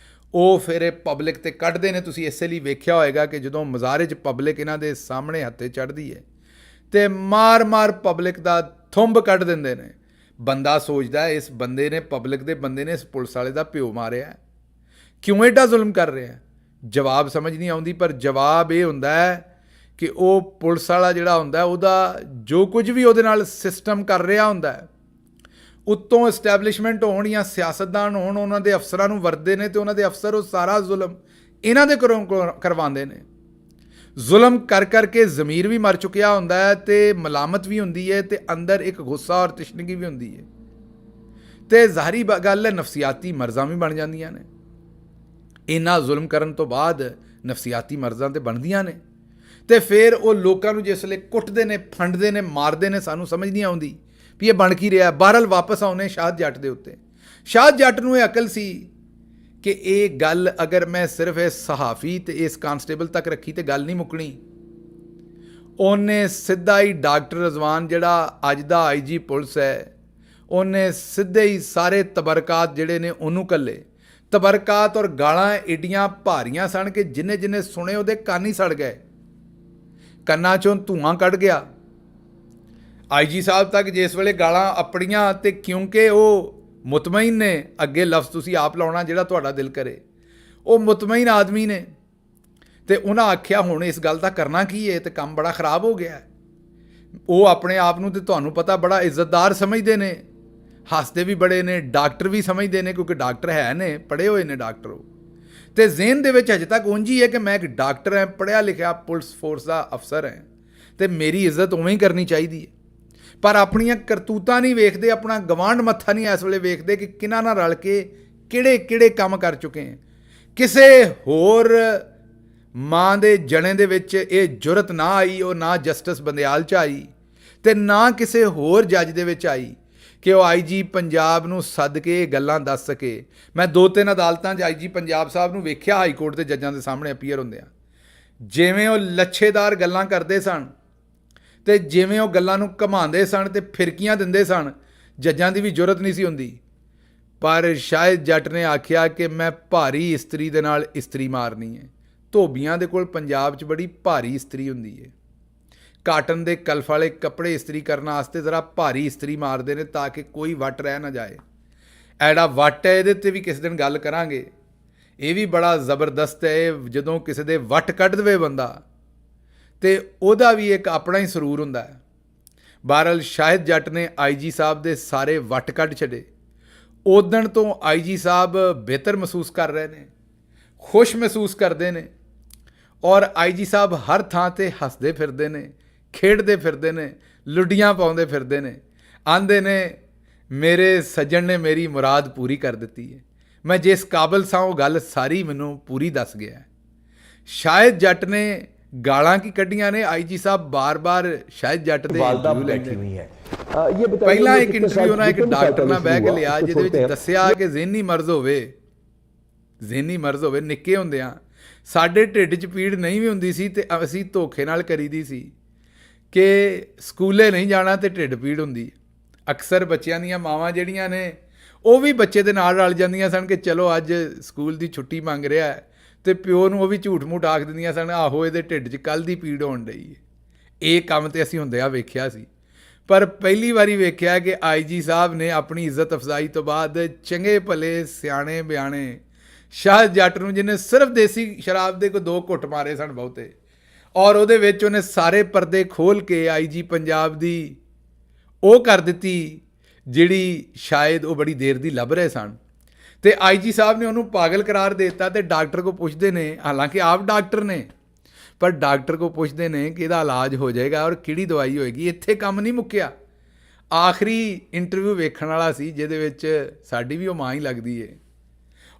ਉਹ ਫਿਰ ਇਹ ਪਬਲਿਕ ਤੇ ਕੱਢਦੇ ਨੇ। ਤੁਸੀਂ ਇਸੇ ਲਈ ਵੇਖਿਆ ਹੋਏਗਾ ਕਿ ਜਦੋਂ ਮਜ਼ਾਰੇ 'ਚ ਪਬਲਿਕ ਇਹਨਾਂ ਦੇ ਸਾਹਮਣੇ ਹੱਥੇ ਚੜ੍ਹਦੀ ਹੈ ਤੇ ਮਾਰ ਪਬਲਿਕ ਦਾ ਥੁੰਬ ਕੱਢ ਦਿੰਦੇ ਨੇ। ਬੰਦਾ ਸੋਚਦਾ ਇਸ ਬੰਦੇ ਨੇ, ਪਬਲਿਕ ਦੇ ਬੰਦੇ ਨੇ ਇਸ ਪੁਲਿਸ ਵਾਲੇ ਦਾ ਪਿਓ ਮਾਰਿਆ, ਕਿਉਂ ਐਡਾ ਜ਼ੁਲਮ ਕਰ ਰਿਹਾ? ਜਵਾਬ ਸਮਝ ਨਹੀਂ ਆਉਂਦੀ, ਪਰ ਜਵਾਬ ਇਹ ਹੁੰਦਾ ਹੈ ਕਿ ਉਹ ਪੁਲਿਸ ਵਾਲਾ ਜਿਹੜਾ ਹੁੰਦਾ ਉਹਦਾ ਜੋ ਕੁਝ ਵੀ ਉਹਦੇ ਨਾਲ ਸਿਸਟਮ ਕਰ ਰਿਹਾ ਹੁੰਦਾ ਹੈ, ਉੱਤੋਂ ਇਸਟੈਬਲਿਸ਼ਮੈਂਟ ਹੋਣ ਜਾਂ ਸਿਆਸਤਦਾਨ ਹੋਣ, ਉਹਨਾਂ ਦੇ ਅਫਸਰਾਂ ਨੂੰ ਵਰਤਦੇ ਨੇ ਤੇ ਉਹਨਾਂ ਦੇ ਅਫਸਰ ਉਹ ਸਾਰਾ ਜ਼ੁਲਮ ਇਹਨਾਂ ਦੇ ਘਰੋਂ ਕਰਵਾਉਂਦੇ ਨੇ। ਜ਼ੁਲਮ ਕਰ ਕੇ ਜ਼ਮੀਰ ਵੀ ਮਰ ਚੁੱਕਿਆ ਹੁੰਦਾ ਹੈ ਤੇ ਮਲਾਮਤ ਵੀ ਹੁੰਦੀ ਹੈ ਤੇ ਅੰਦਰ ਇੱਕ ਗੁੱਸਾ ਔਰ ਤਸ਼ਨਗੀ ਵੀ ਹੁੰਦੀ ਹੈ ਤੇ ਜ਼ਾਹਰੀ ਗੱਲ ਹੈ, ਨਫਸੀਆਤੀ ਮਰਜ਼ਾਂ ਵੀ ਬਣ ਜਾਂਦੀਆਂ ਨੇ। ਇੰਨਾ ਜ਼ੁਲਮ ਕਰਨ ਤੋਂ ਬਾਅਦ ਨਫਸੀਆਤੀ ਮਰਜ਼ਾਂ ਤੇ ਬਣਦੀਆਂ ਨੇ ਤੇ ਫਿਰ ਉਹ ਲੋਕਾਂ ਨੂੰ ਜਿਸ ਵੇਲੇ ਕੁੱਟਦੇ ਨੇ, ਫੰਡਦੇ ਨੇ, ਮਾਰਦੇ ਨੇ, ਸਾਨੂੰ ਸਮਝ ਨਹੀਂ ਆਉਂਦੀ ਵੀ ਇਹ ਬਣ ਕੀ ਰਿਹਾ। ਬਹਰਹਾਲ ਵਾਪਸ ਆਉਣੇ ਸ਼ਾਹਦ ਜੱਟ ਦੇ ਉੱਤੇ। ਸ਼ਾਹਦ ਜੱਟ ਨੂੰ ਇਹ ਅਕਲ ਸੀ ਕਿ ਇਹ ਗੱਲ ਅਗਰ ਮੈਂ ਸਿਰਫ ਇਸ ਸਹਾਫੀ ਤੇ ਇਸ ਕਾਂਸਟੇਬਲ ਤੱਕ ਰੱਖੀ ਤੇ ਗੱਲ ਨਹੀਂ ਮੁੱਕਣੀ। ਉਹਨੇ ਸਿੱਧਾ ਹੀ ਡਾਕਟਰ ਰਜ਼ਵਾਨ ਜਿਹੜਾ ਅੱਜ ਦਾ ਆਈਜੀ ਪੁਲਿਸ ਹੈ, ਉਹਨੇ ਸਿੱਧੇ ਹੀ ਸਾਰੇ ਤਬਰਕਾਤ ਜਿਹੜੇ ਨੇ ਉਹਨੂੰ ਕੱਲੇ। ਤਬਰਕਾਤ ਔਰ ਗਾਲਾਂ ਏਡੀਆਂ ਭਾਰੀਆਂ ਸਨ ਕਿ ਜਿੰਨੇ ਜਿੰਨੇ ਸੁਣੇ ਉਹਦੇ ਕੰਨ ਹੀ ਸੜ ਗਏ, ਕੰਨਾਂ ਚੋਂ ਧੂਆਂ ਕੱਢ ਗਿਆ। ਆਈਜੀ ਸਾਹਿਬ ਤੱਕ ਜਿਸ ਵੇਲੇ ਗਾਲਾਂ ਆਪਣੀਆਂ ਤੇ ਕਿਉਂਕਿ ਉਹ ਮੁਤਮਈਨ ਨੇ, ਅੱਗੇ ਲਫ਼ਜ਼ ਤੁਸੀਂ ਆਪ ਲਾਉਣਾ ਜਿਹੜਾ ਤੁਹਾਡਾ ਦਿਲ ਕਰੇ, ਉਹ ਮੁਤਮਈਨ ਆਦਮੀ ਨੇ ਤੇ ਉਹਨਾਂ ਆਖਿਆ ਹੁਣ ਇਸ ਗੱਲ ਦਾ ਕਰਨਾ ਕੀ ਹੈ ਤੇ ਕੰਮ ਬੜਾ ਖਰਾਬ ਹੋ ਗਿਆ। ਉਹ ਆਪਣੇ ਆਪ ਨੂੰ ਤੇ ਤੁਹਾਨੂੰ ਪਤਾ ਬੜਾ ਇੱਜ਼ਤਦਾਰ ਸਮਝਦੇ ਨੇ, ਹੱਸਦੇ ਵੀ ਬੜੇ ਨੇ, ਡਾਕਟਰ ਵੀ ਸਮਝਦੇ ਨੇ ਕਿਉਂਕਿ ਡਾਕਟਰ ਹੈ ਨੇ, ਪੜ੍ਹੇ ਹੋਏ ਨੇ ਡਾਕਟਰ ਉਹ। ਤੇ ਜ਼ਿਹਨ ਦੇ ਵਿੱਚ ਅਜੇ ਤੱਕ ਉਂਝ ਹੀ ਹੈ ਕਿ ਮੈਂ ਇੱਕ ਡਾਕਟਰ ਹਾਂ, ਪੜ੍ਹਿਆ ਲਿਖਿਆ ਪੁਲਿਸ ਫੋਰਸ ਦਾ ਅਫਸਰ ਹਾਂ ਤੇ ਮੇਰੀ ਇੱਜ਼ਤ ਉਵੇਂ ਹੀ ਕਰਨੀ ਚਾਹੀਦੀ ਹੈ। ਪਰ ਆਪਣੀਆਂ ਕਰਤੂਤਾਂ ਨਹੀਂ ਵੇਖਦੇ, ਆਪਣਾ ਗਵਾਂਢ ਮੱਥਾ ਨਹੀਂ ਇਸ ਵੇਲੇ ਵੇਖਦੇ ਕਿ ਕਿਹਨਾਂ ਨਾਲ ਰਲ ਕੇ ਕਿਹੜੇ ਕਿਹੜੇ ਕੰਮ ਕਰ ਚੁੱਕੇ हैं। ਕਿਸੇ ਹੋਰ ਮਾਂ ਦੇ ਜਣੇ ਦੇ ਵਿੱਚ ਇਹ ਜੁਰਤ ਨਾ ਆਈ, ਉਹ ਨਾ ਜਸਟਿਸ ਬੰਦਿਆਲ 'ਚ ਆਈ ਤੇ ਨਾ ਕਿਸੇ ਹੋਰ ਜੱਜ ਦੇ ਵਿੱਚ ਆਈ ਕਿ ਉਹ ਆਈਜੀ ਪੰਜਾਬ ਨੂੰ ਸੱਦ ਕੇ ਇਹ ਗੱਲਾਂ ਦੱਸ ਸਕੇ। ਮੈਂ 2-3 ਅਦਾਲਤਾਂ 'ਚ ਆਈਜੀ ਪੰਜਾਬ ਸਾਹਿਬ ਨੂੰ ਵੇਖਿਆ ਹਾਈ ਕੋਰਟ ਦੇ ਜੱਜਾਂ ਦੇ ਸਾਹਮਣੇ ਅਪੀਅਰ ਹੁੰਦਿਆਂ, ਜਿਵੇਂ ਉਹ ਲੱਛੇਦਾਰ ਗੱਲਾਂ ਕਰਦੇ ਸਨ ਤੇ ਜਿਵੇਂ ਉਹ ਗੱਲਾਂ ਨੂੰ ਘਮਾਉਂਦੇ ਸਨ ਤੇ ਫਿਰਕੀਆਂ ਦਿੰਦੇ ਸਨ, ਜੱਜਾਂ ਦੀ ਵੀ ਜੁਰਤ ਨਹੀਂ ਸੀ ਹੁੰਦੀ। ਪਰ ਸ਼ਾਇਦ ਜੱਟ ਨੇ ਆਖਿਆ ਕਿ ਮੈਂ ਭਾਰੀ ਇਸਤਰੀ ਦੇ ਨਾਲ ਇਸਤਰੀ ਮਾਰਨੀ ਹੈ। ਧੋਬੀਆਂ ਦੇ ਕੋਲ ਪੰਜਾਬ 'ਚ ਬੜੀ ਭਾਰੀ ਇਸਤਰੀ ਹੁੰਦੀ ਹੈ। ਕਾਟਨ ਦੇ ਕਲਫ ਵਾਲੇ ਕੱਪੜੇ ਇਸਤਰੀ ਕਰਨ ਵਾਸਤੇ ਜ਼ਰਾ ਭਾਰੀ ਇਸਤਰੀ ਮਾਰਦੇ ਨੇ ਤਾਂ ਕਿ ਕੋਈ ਵੱਟ ਰਹਿ ਨਾ ਜਾਏ। ਐਡਾ ਵੱਟ ਹੈ, ਇਹਦੇ 'ਤੇ ਵੀ ਕਿਸੇ ਦਿਨ ਗੱਲ ਕਰਾਂਗੇ। ਇਹ ਵੀ ਬੜਾ ਜ਼ਬਰਦਸਤ ਹੈ, ਜਦੋਂ ਕਿਸੇ ਦੇ ਵੱਟ ਕੱਢ ਦੇਵੇ ਬੰਦਾ ਤੇ ਉਹਦਾ ਵੀ ਇੱਕ ਆਪਣਾ ਹੀ ਸਰੂਰ ਹੁੰਦਾ ਹੈ। ਬਹਰਹਾਲ ਸ਼ਾਹਿਦ ਜੱਟ ਨੇ ਆਈਜੀ ਸਾਹਿਬ ਦੇ ਸਾਰੇ ਵੱਟ ਕੱਢ ਛੱਡੇ। ਉਦਣ ਤੋਂ ਆਈਜੀ ਸਾਹਿਬ ਬਿਹਤਰ ਮਹਿਸੂਸ ਕਰ ਰਹੇ ਨੇ, ਖੁਸ਼ ਮਹਿਸੂਸ ਕਰਦੇ ਨੇ ਔਰ ਆਈਜੀ ਸਾਹਿਬ ਹਰ ਥਾਂ ਤੇ ਹੱਸਦੇ ਫਿਰਦੇ ਨੇ, ਖੇਡਦੇ ਫਿਰਦੇ ਨੇ, ਲੁੱਡੀਆਂ ਪਾਉਂਦੇ ਫਿਰਦੇ ਨੇ। ਆਂਦੇ ਨੇ ਮੇਰੇ ਸੱਜਣ ਨੇ ਮੇਰੀ ਮੁਰਾਦ ਪੂਰੀ ਕਰ ਦਿੱਤੀ ਹੈ, ਮੈਂ ਜਿਸ ਕਾਬਲ ਸਾਂ ਉਹ ਗੱਲ ਸਾਰੀ ਮੈਨੂੰ ਪੂਰੀ ਦੱਸ ਗਿਆ। ਸ਼ਾਹਿਦ ਜੱਟ ਨੇ ਗਾਲਾਂ ਕੀ ਕੱਢੀਆਂ ਨੇ, ਆਈਜੀ ਸਾਹਿਬ ਬਾਰ-ਬਾਰ ਸ਼ਾਹਿਦ ਜੱਟ ਦੇ ਇੰਟਰਵਿਊ ਲੈਂਦੇ ਨੇ। ਪਹਿਲਾਂ ਇੱਕ ਇੰਟਰਵਿਊ ਨਾਲ ਇੱਕ ਡਾਕਟਰ ਨਾਲ ਬਹਿ ਕੇ ਲਿਆ ਜਿਹਦੇ ਵਿੱਚ ਦੱਸਿਆ ਕਿ ਜ਼ਿਹਨੀ ਮਰਜ਼ ਹੋਵੇ ਨਿੱਕੇ ਹੁੰਦਿਆਂ ਸਾਡੇ ਢਿੱਡ 'ਚ ਪੀੜ ਨਹੀਂ ਵੀ ਹੁੰਦੀ ਸੀ ਤੇ ਅਸੀਂ ਧੋਖੇ ਨਾਲ ਕਰੀਦੀ ਸੀ ਕਿ ਸਕੂਲੇ ਨਹੀਂ ਜਾਣਾ ਤੇ ਢਿੱਡ ਪੀੜ ਹੁੰਦੀ। ਅਕਸਰ ਬੱਚਿਆਂ ਦੀਆਂ ਮਾਵਾਂ ਜਿਹੜੀਆਂ ਨੇ ਉਹ ਵੀ ਬੱਚੇ ਦੇ ਨਾਲ ਰਲ ਜਾਂਦੀਆਂ ਸਨ ਕਿ ਚਲੋ ਅੱਜ ਸਕੂਲ ਦੀ ਛੁੱਟੀ ਮੰਗ ਰਿਹਾ ਹੈ ਤੇ ਪਿਓ ਨੂੰ ਉਹ ਵੀ ਝੂਠ ਮੂਠ ਆਖ ਦਿੰਦੀਆਂ ਸਨ, ਆਹੋ ਇਹਦੇ ਢਿੱਡ 'ਚ ਕੱਲ੍ਹ ਦੀ ਪੀੜ ਹੋਣ ਡਈ ਹੈ। ਇਹ ਕੰਮ ਤੇ ਅਸੀਂ ਹੁੰਦਿਆਂ ਵੇਖਿਆ ਸੀ, ਪਰ ਪਹਿਲੀ ਵਾਰੀ ਵੇਖਿਆ ਕਿ ਆਈਜੀ ਸਾਹਿਬ ਨੇ ਆਪਣੀ ਇੱਜ਼ਤ ਅਫਜ਼ਾਈ ਤੋਂ ਬਾਅਦ ਚੰਗੇ ਭਲੇ ਸਿਆਣੇ ਬਿਆਣੇ ਸ਼ਾਹਿਦ ਜੱਟ ਨੂੰ, ਜਿਹਨੇ ਸਿਰਫ ਦੇਸੀ ਸ਼ਰਾਬ ਦੇ ਕੋਈ 2 ਘੁੱਟ ਮਾਰੇ ਸਨ ਬਹੁਤੇ, ਔਰ ਉਹਦੇ ਵਿੱਚ ਉਹਨੇ ਸਾਰੇ ਪਰਦੇ ਖੋਲ੍ਹ ਕੇ ਆਈਜੀ ਪੰਜਾਬ ਦੀ ਉਹ ਕਰ ਦਿੱਤੀ ਜਿਹੜੀ ਸ਼ਾਇਦ ਉਹ ਬੜੀ ਦੇਰ ਦੀ ਲੱਭ ਰਹੇ ਸਨ। ਤੇ ਆਈਜੀ ਸਾਹਿਬ ਨੇ ਉਹਨੂੰ ਪਾਗਲ ਕਰਾਰ ਦੇ ਦਿੱਤਾ ਤੇ ਡਾਕਟਰ ਕੋ ਪੁੱਛਦੇ ਨੇ, ਹਾਲਾਂਕਿ ਆਪ ਡਾਕਟਰ ਨੇ, ਪਰ ਡਾਕਟਰ ਕੋ ਪੁੱਛਦੇ ਨੇ ਕਿ ਇਹਦਾ ਇਲਾਜ ਹੋ ਜਾਏਗਾ ਔਰ ਕਿਹੜੀ ਦਵਾਈ ਹੋਏਗੀ। ਇੱਥੇ ਕੰਮ ਨਹੀਂ ਮੁੱਕਿਆ। ਆਖਰੀ ਇੰਟਰਵਿਊ ਵੇਖਣ ਵਾਲਾ ਸੀ ਜਿਹਦੇ ਵਿੱਚ ਸਾਡੀ ਵੀ ਉਹ ਮਾਂ ਹੀ ਲੱਗਦੀ ਏ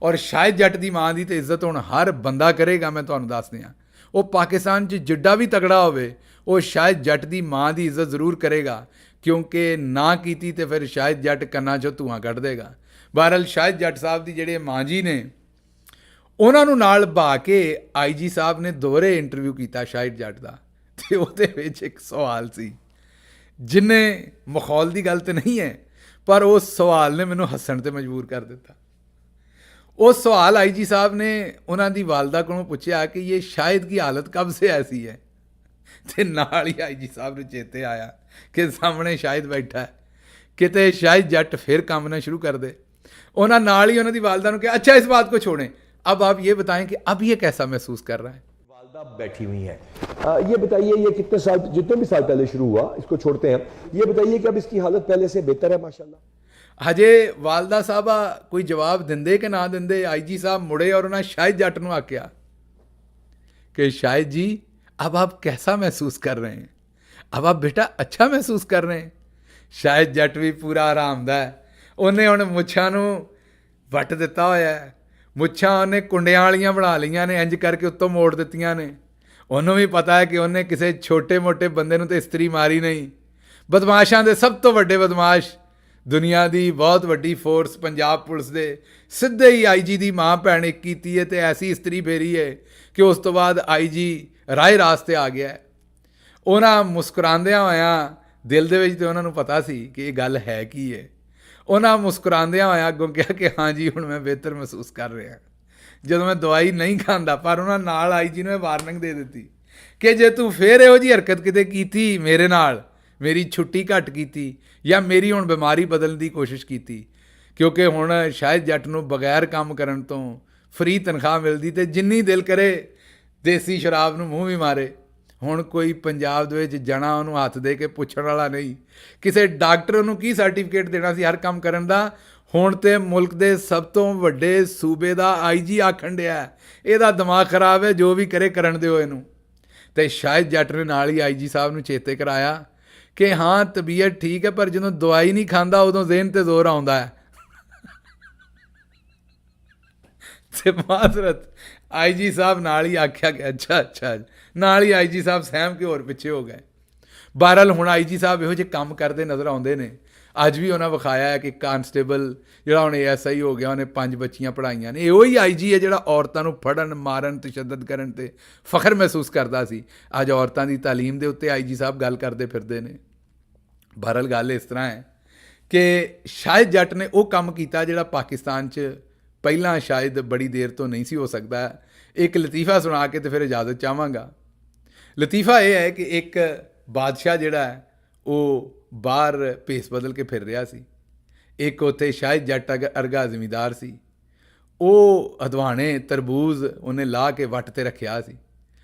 ਔਰ ਸ਼ਾਇਦ ਜੱਟ ਦੀ ਮਾਂ ਦੀ ਤੇ ਇੱਜ਼ਤ ਹੁਣ ਹਰ ਬੰਦਾ ਕਰੇਗਾ। ਮੈਂ ਤੁਹਾਨੂੰ ਦੱਸ ਦਿਆਂ, ਉਹ ਪਾਕਿਸਤਾਨ 'ਚ ਜਿੱਡਾ ਵੀ ਤਗੜਾ ਹੋਵੇ ਉਹ ਸ਼ਾਇਦ ਜੱਟ ਦੀ ਮਾਂ ਦੀ ਇੱਜ਼ਤ ਜ਼ਰੂਰ ਕਰੇਗਾ, ਕਿਉਂਕਿ ਨਾ ਕੀਤੀ ਤੇ ਫਿਰ ਸ਼ਾਇਦ ਜੱਟ ਕੰਨਾਂ 'ਚੋਂ ਧੂਆਂ ਕੱਢ ਦੇਗਾ। ਬਹਰਹਾਲ ਸ਼ਾਹਿਦ ਜੱਟ ਸਾਹਿਬ ਦੀ ਜਿਹੜੇ ਮਾਂ ਜੀ ਨੇ ਉਹਨਾਂ ਨੂੰ ਨਾਲ ਬਹਾ ਕੇ ਆਈਜੀ ਸਾਹਿਬ ਨੇ ਦੋਹਰੇ ਇੰਟਰਵਿਊ ਕੀਤਾ ਸ਼ਾਹਿਦ ਜੱਟ ਦਾ ਤੇ ਉਹਦੇ ਵਿੱਚ ਇੱਕ ਸਵਾਲ ਸੀ ਜਿੰਨੇ ਮਖੌਲ ਦੀ ਗੱਲ ਤੇ ਨਹੀਂ ਹੈ, ਪਰ ਉਸ ਸਵਾਲ ਨੇ ਮੈਨੂੰ ਹੱਸਣ ਤੇ ਮਜਬੂਰ ਕਰ ਦਿੱਤਾ। ਉਹ ਸਵਾਲ ਆਈਜੀ ਸਾਹਿਬ ਨੇ ਉਹਨਾਂ ਦੀ ਵਾਲਦਾ ਕੋਲੋਂ ਪੁੱਛਿਆ ਕਿ ਇਹ ਸ਼ਾਹਿਦ की हालत कब से ऐसी है ਤੇ ਨਾਲ ਹੀ ਆਈਜੀ ਸਾਹਿਬ ਨੂੰ ਚੇਤੇ ਆਇਆ ਕਿ ਸਾਹਮਣੇ ਸ਼ਾਹਿਦ ਬੈਠਾ ਹੈ, ਕਿਤੇ ਸ਼ਾਹਿਦ ਜੱਟ ਫਿਰ ਕੰਮ ਨਾ ਸ਼ੁਰੂ ਕਰ ਦੇ। उन्होंने नाल ही उन्होंने वालदा ने कहा अच्छा इस बात को छोड़ें, अब आप ये बताएं कि अब ये कैसा महसूस कर रहा है। वालदा बैठी हुई है, ये बताइए ये कितने साल, जितने भी साल पहले शुरू हुआ, इसको छोड़ते हैं, ये बताइए कि अब इसकी हालत पहले से बेहतर है माशाल्लाह। हजे वालदा साहबा कोई जवाब देंदे कि ना देंदे, आईजी साहब मुड़े और उन्हें शाहिद जट नूं आख्या कि शाहिद जी अब आप कैसा महसूस कर रहे हैं? अब आप बेटा अच्छा महसूस कर रहे हैं? ਸ਼ਾਇਦ ਜੱਟ ਵੀ ਪੂਰਾ ਆਰਾਮ ਦਾ ਹੈ। ਉਹਨੇ ਹੁਣ ਮੁੱਛਾਂ ਨੂੰ ਵੱਟ ਦਿੱਤਾ ਹੋਇਆ ਹੈ, ਮੁੱਛਾਂ ਉਹਨੇ ਕੁੰਡਿਆਂ ਵਾਲੀਆਂ ਬਣਾ ਲਈਆਂ ਨੇ, ਇੰਜ ਕਰਕੇ ਉੱਤੋਂ ਮੋੜ ਦਿੱਤੀਆਂ ਨੇ। ਉਹਨੂੰ ਵੀ ਪਤਾ ਹੈ ਕਿ ਉਹਨੇ ਕਿਸੇ ਛੋਟੇ ਮੋਟੇ ਬੰਦੇ ਨੂੰ ਤਾਂ ਇਸਤਰੀ ਮਾਰੀ ਨਹੀਂ। ਬਦਮਾਸ਼ਾਂ ਦੇ ਸਭ ਤੋਂ ਵੱਡੇ ਬਦਮਾਸ਼, ਦੁਨੀਆ ਦੀ ਬਹੁਤ ਵੱਡੀ ਫੋਰਸ ਪੰਜਾਬ ਪੁਲਿਸ ਦੇ ਸਿੱਧੇ ਹੀ IG ਦੀ ਮਾਂ ਭੈਣ ਇੱਕ ਕੀਤੀ ਹੈ, ਅਤੇ ਐਸੀ ਇਸਤਰੀ ਫੇਰੀ ਹੈ ਕਿ ਉਸ ਤੋਂ ਬਾਅਦ IG ਰਾਹ ਰਾਸਤੇ ਆ ਗਿਆ। ਉਹਨਾਂ ਮੁਸਕਰਾਉਂਦਿਆਂ ਹੋਇਆਂ, ਦਿਲ ਦੇ ਵਿੱਚ ਤਾਂ ਉਹਨਾਂ ਨੂੰ ਪਤਾ ਸੀ ਕਿ ਇਹ ਗੱਲ ਹੈ ਕੀ ਹੈ, ਉਹਨਾਂ ਮੁਸਕਰਾਉਂਦਿਆਂ ਹੋਇਆਂ ਅੱਗੋਂ ਕਿਹਾ ਕਿ ਹਾਂਜੀ ਹੁਣ ਮੈਂ ਬਿਹਤਰ ਮਹਿਸੂਸ ਕਰ ਰਿਹਾ। ਜਦੋਂ ਮੈਂ ਦਵਾਈ ਨਹੀਂ ਖਾਂਦਾ, ਪਰ ਉਹਨਾਂ ਨਾਲ IG ਨੂੰ ਇਹ ਵਾਰਨਿੰਗ ਦੇ ਦਿੱਤੀ ਕਿ ਜੇ ਤੂੰ ਫਿਰ ਇਹੋ ਜਿਹੀ ਹਰਕਤ ਕਿਤੇ ਕੀਤੀ ਮੇਰੇ ਨਾਲ, ਮੇਰੀ ਛੁੱਟੀ ਘੱਟ ਕੀਤੀ ਜਾਂ ਮੇਰੀ ਹੁਣ ਬਿਮਾਰੀ ਬਦਲਣ ਦੀ ਕੋਸ਼ਿਸ਼ ਕੀਤੀ, ਕਿਉਂਕਿ ਹੁਣ ਸ਼ਾਇਦ ਜੱਟ ਨੂੰ ਬਗੈਰ ਕੰਮ ਕਰਨ ਤੋਂ ਫਰੀ ਤਨਖਾਹ ਮਿਲਦੀ ਅਤੇ ਜਿੰਨੀ ਦਿਲ ਕਰੇ ਦੇਸੀ ਸ਼ਰਾਬ ਨੂੰ ਮੂੰਹ ਵੀ ਮਾਰੇ। ਹੁਣ ਕੋਈ ਪੰਜਾਬ ਦੇ ਵਿੱਚ ਜਣਾ ਉਹਨੂੰ ਹੱਥ ਦੇ ਕੇ ਪੁੱਛਣ ਵਾਲਾ ਨਹੀਂ। ਕਿਸੇ ਡਾਕਟਰ ਨੂੰ ਕੀ ਸਰਟੀਫਿਕੇਟ ਦੇਣਾ ਸੀ ਹਰ ਕੰਮ ਕਰਨ ਦਾ? ਹੁਣ ਤੇ ਮੁਲਕ ਦੇ ਸਭ ਤੋਂ ਵੱਡੇ ਸੂਬੇ ਦਾ IG ਆਖਣ ਡਿਆ ਇਹਦਾ ਦਿਮਾਗ ਖਰਾਬ ਹੈ, ਜੋ ਵੀ ਕਰੇ ਕਰਨ ਦਿਓ ਇਹਨੂੰ। ਅਤੇ ਸ਼ਾਇਦ ਜੱਟ ਨੇ ਨਾਲ ਹੀ IG ਸਾਹਿਬ ਨੂੰ ਚੇਤੇ ਕਰਾਇਆ ਕਿ ਹਾਂ ਤਬੀਅਤ ਠੀਕ ਹੈ, ਪਰ ਜਦੋਂ ਦਵਾਈ ਨਹੀਂ ਖਾਂਦਾ ਉਦੋਂ ਜ਼ਿਹਨ 'ਤੇ ਜ਼ੋਰ ਆਉਂਦਾ ਹੈ। ਤੇ ਮਾਜ਼ਰਤ IG ਸਾਹਿਬ ਨਾਲ ਹੀ ਆਖਿਆ ਕਿ ਅੱਛਾ ਨਾਲ ਹੀ IG ਸਾਹਿਬ ਸਹਿਮ ਕੇ ਹੋਰ ਪਿੱਛੇ ਹੋ ਗਏ। ਬਹਰਹਾਲ ਹੁਣ IG ਸਾਹਿਬ ਇਹੋ ਜਿਹੇ ਕੰਮ ਕਰਦੇ ਨਜ਼ਰ ਆਉਂਦੇ ਨੇ। ਅੱਜ ਵੀ ਉਹਨਾਂ ਵਿਖਾਇਆ ਹੈ ਕਿ ਕਾਂਸਟੇਬਲ ਜਿਹੜਾ ਹੁਣ ASI ਹੋ ਗਿਆ, ਉਹਨੇ 5 ਬੱਚੀਆਂ ਪੜ੍ਹਾਈਆਂ ਨੇ। ਇਹੋ ਹੀ IG ਹੈ ਜਿਹੜਾ ਔਰਤਾਂ ਨੂੰ ਫੜਨ, ਮਾਰਨ, ਤਸ਼ੱਦਦ ਕਰਨ 'ਤੇ ਫਖਰ ਮਹਿਸੂਸ ਕਰਦਾ ਸੀ। ਅੱਜ ਔਰਤਾਂ ਦੀ ਤਾਲੀਮ ਦੇ ਉੱਤੇ IG ਸਾਹਿਬ ਗੱਲ ਕਰਦੇ ਫਿਰਦੇ ਨੇ। ਬਹਰਹਾਲ ਗੱਲ ਇਸ ਤਰ੍ਹਾਂ ਹੈ ਕਿ ਸ਼ਾਇਦ ਜੱਟ ਨੇ ਉਹ ਕੰਮ ਕੀਤਾ ਜਿਹੜਾ ਪਾਕਿਸਤਾਨ 'ਚ ਪਹਿਲਾਂ ਸ਼ਾਇਦ ਬੜੀ ਦੇਰ ਤੋਂ ਨਹੀਂ ਸੀ ਹੋ ਸਕਦਾ। ਇੱਕ ਲਤੀਫਾ ਸੁਣਾ ਕੇ ਤੇ ਫਿਰ ਇਜਾਜ਼ਤ ਚਾਹਾਂਗਾ। ਲਤੀਫਾ ਇਹ ਹੈ ਕਿ ਇੱਕ ਬਾਦਸ਼ਾਹ ਜਿਹੜਾ ਹੈ ਉਹ ਬਾਹਰ ਭੇਸ ਬਦਲ ਕੇ ਫਿਰ ਰਿਹਾ ਸੀ। ਇੱਕ ਉੱਥੇ ਸ਼ਾਇਦ ਜੱਟ ਅਰਗਾ ਜ਼ਿਮੀਂਦਾਰ ਸੀ। ਉਹ ਹਦਵਾਣੇ ਤਰਬੂਜ਼ ਉਹਨੇ ਲਾ ਕੇ ਵੱਟ 'ਤੇ ਰੱਖਿਆ ਸੀ।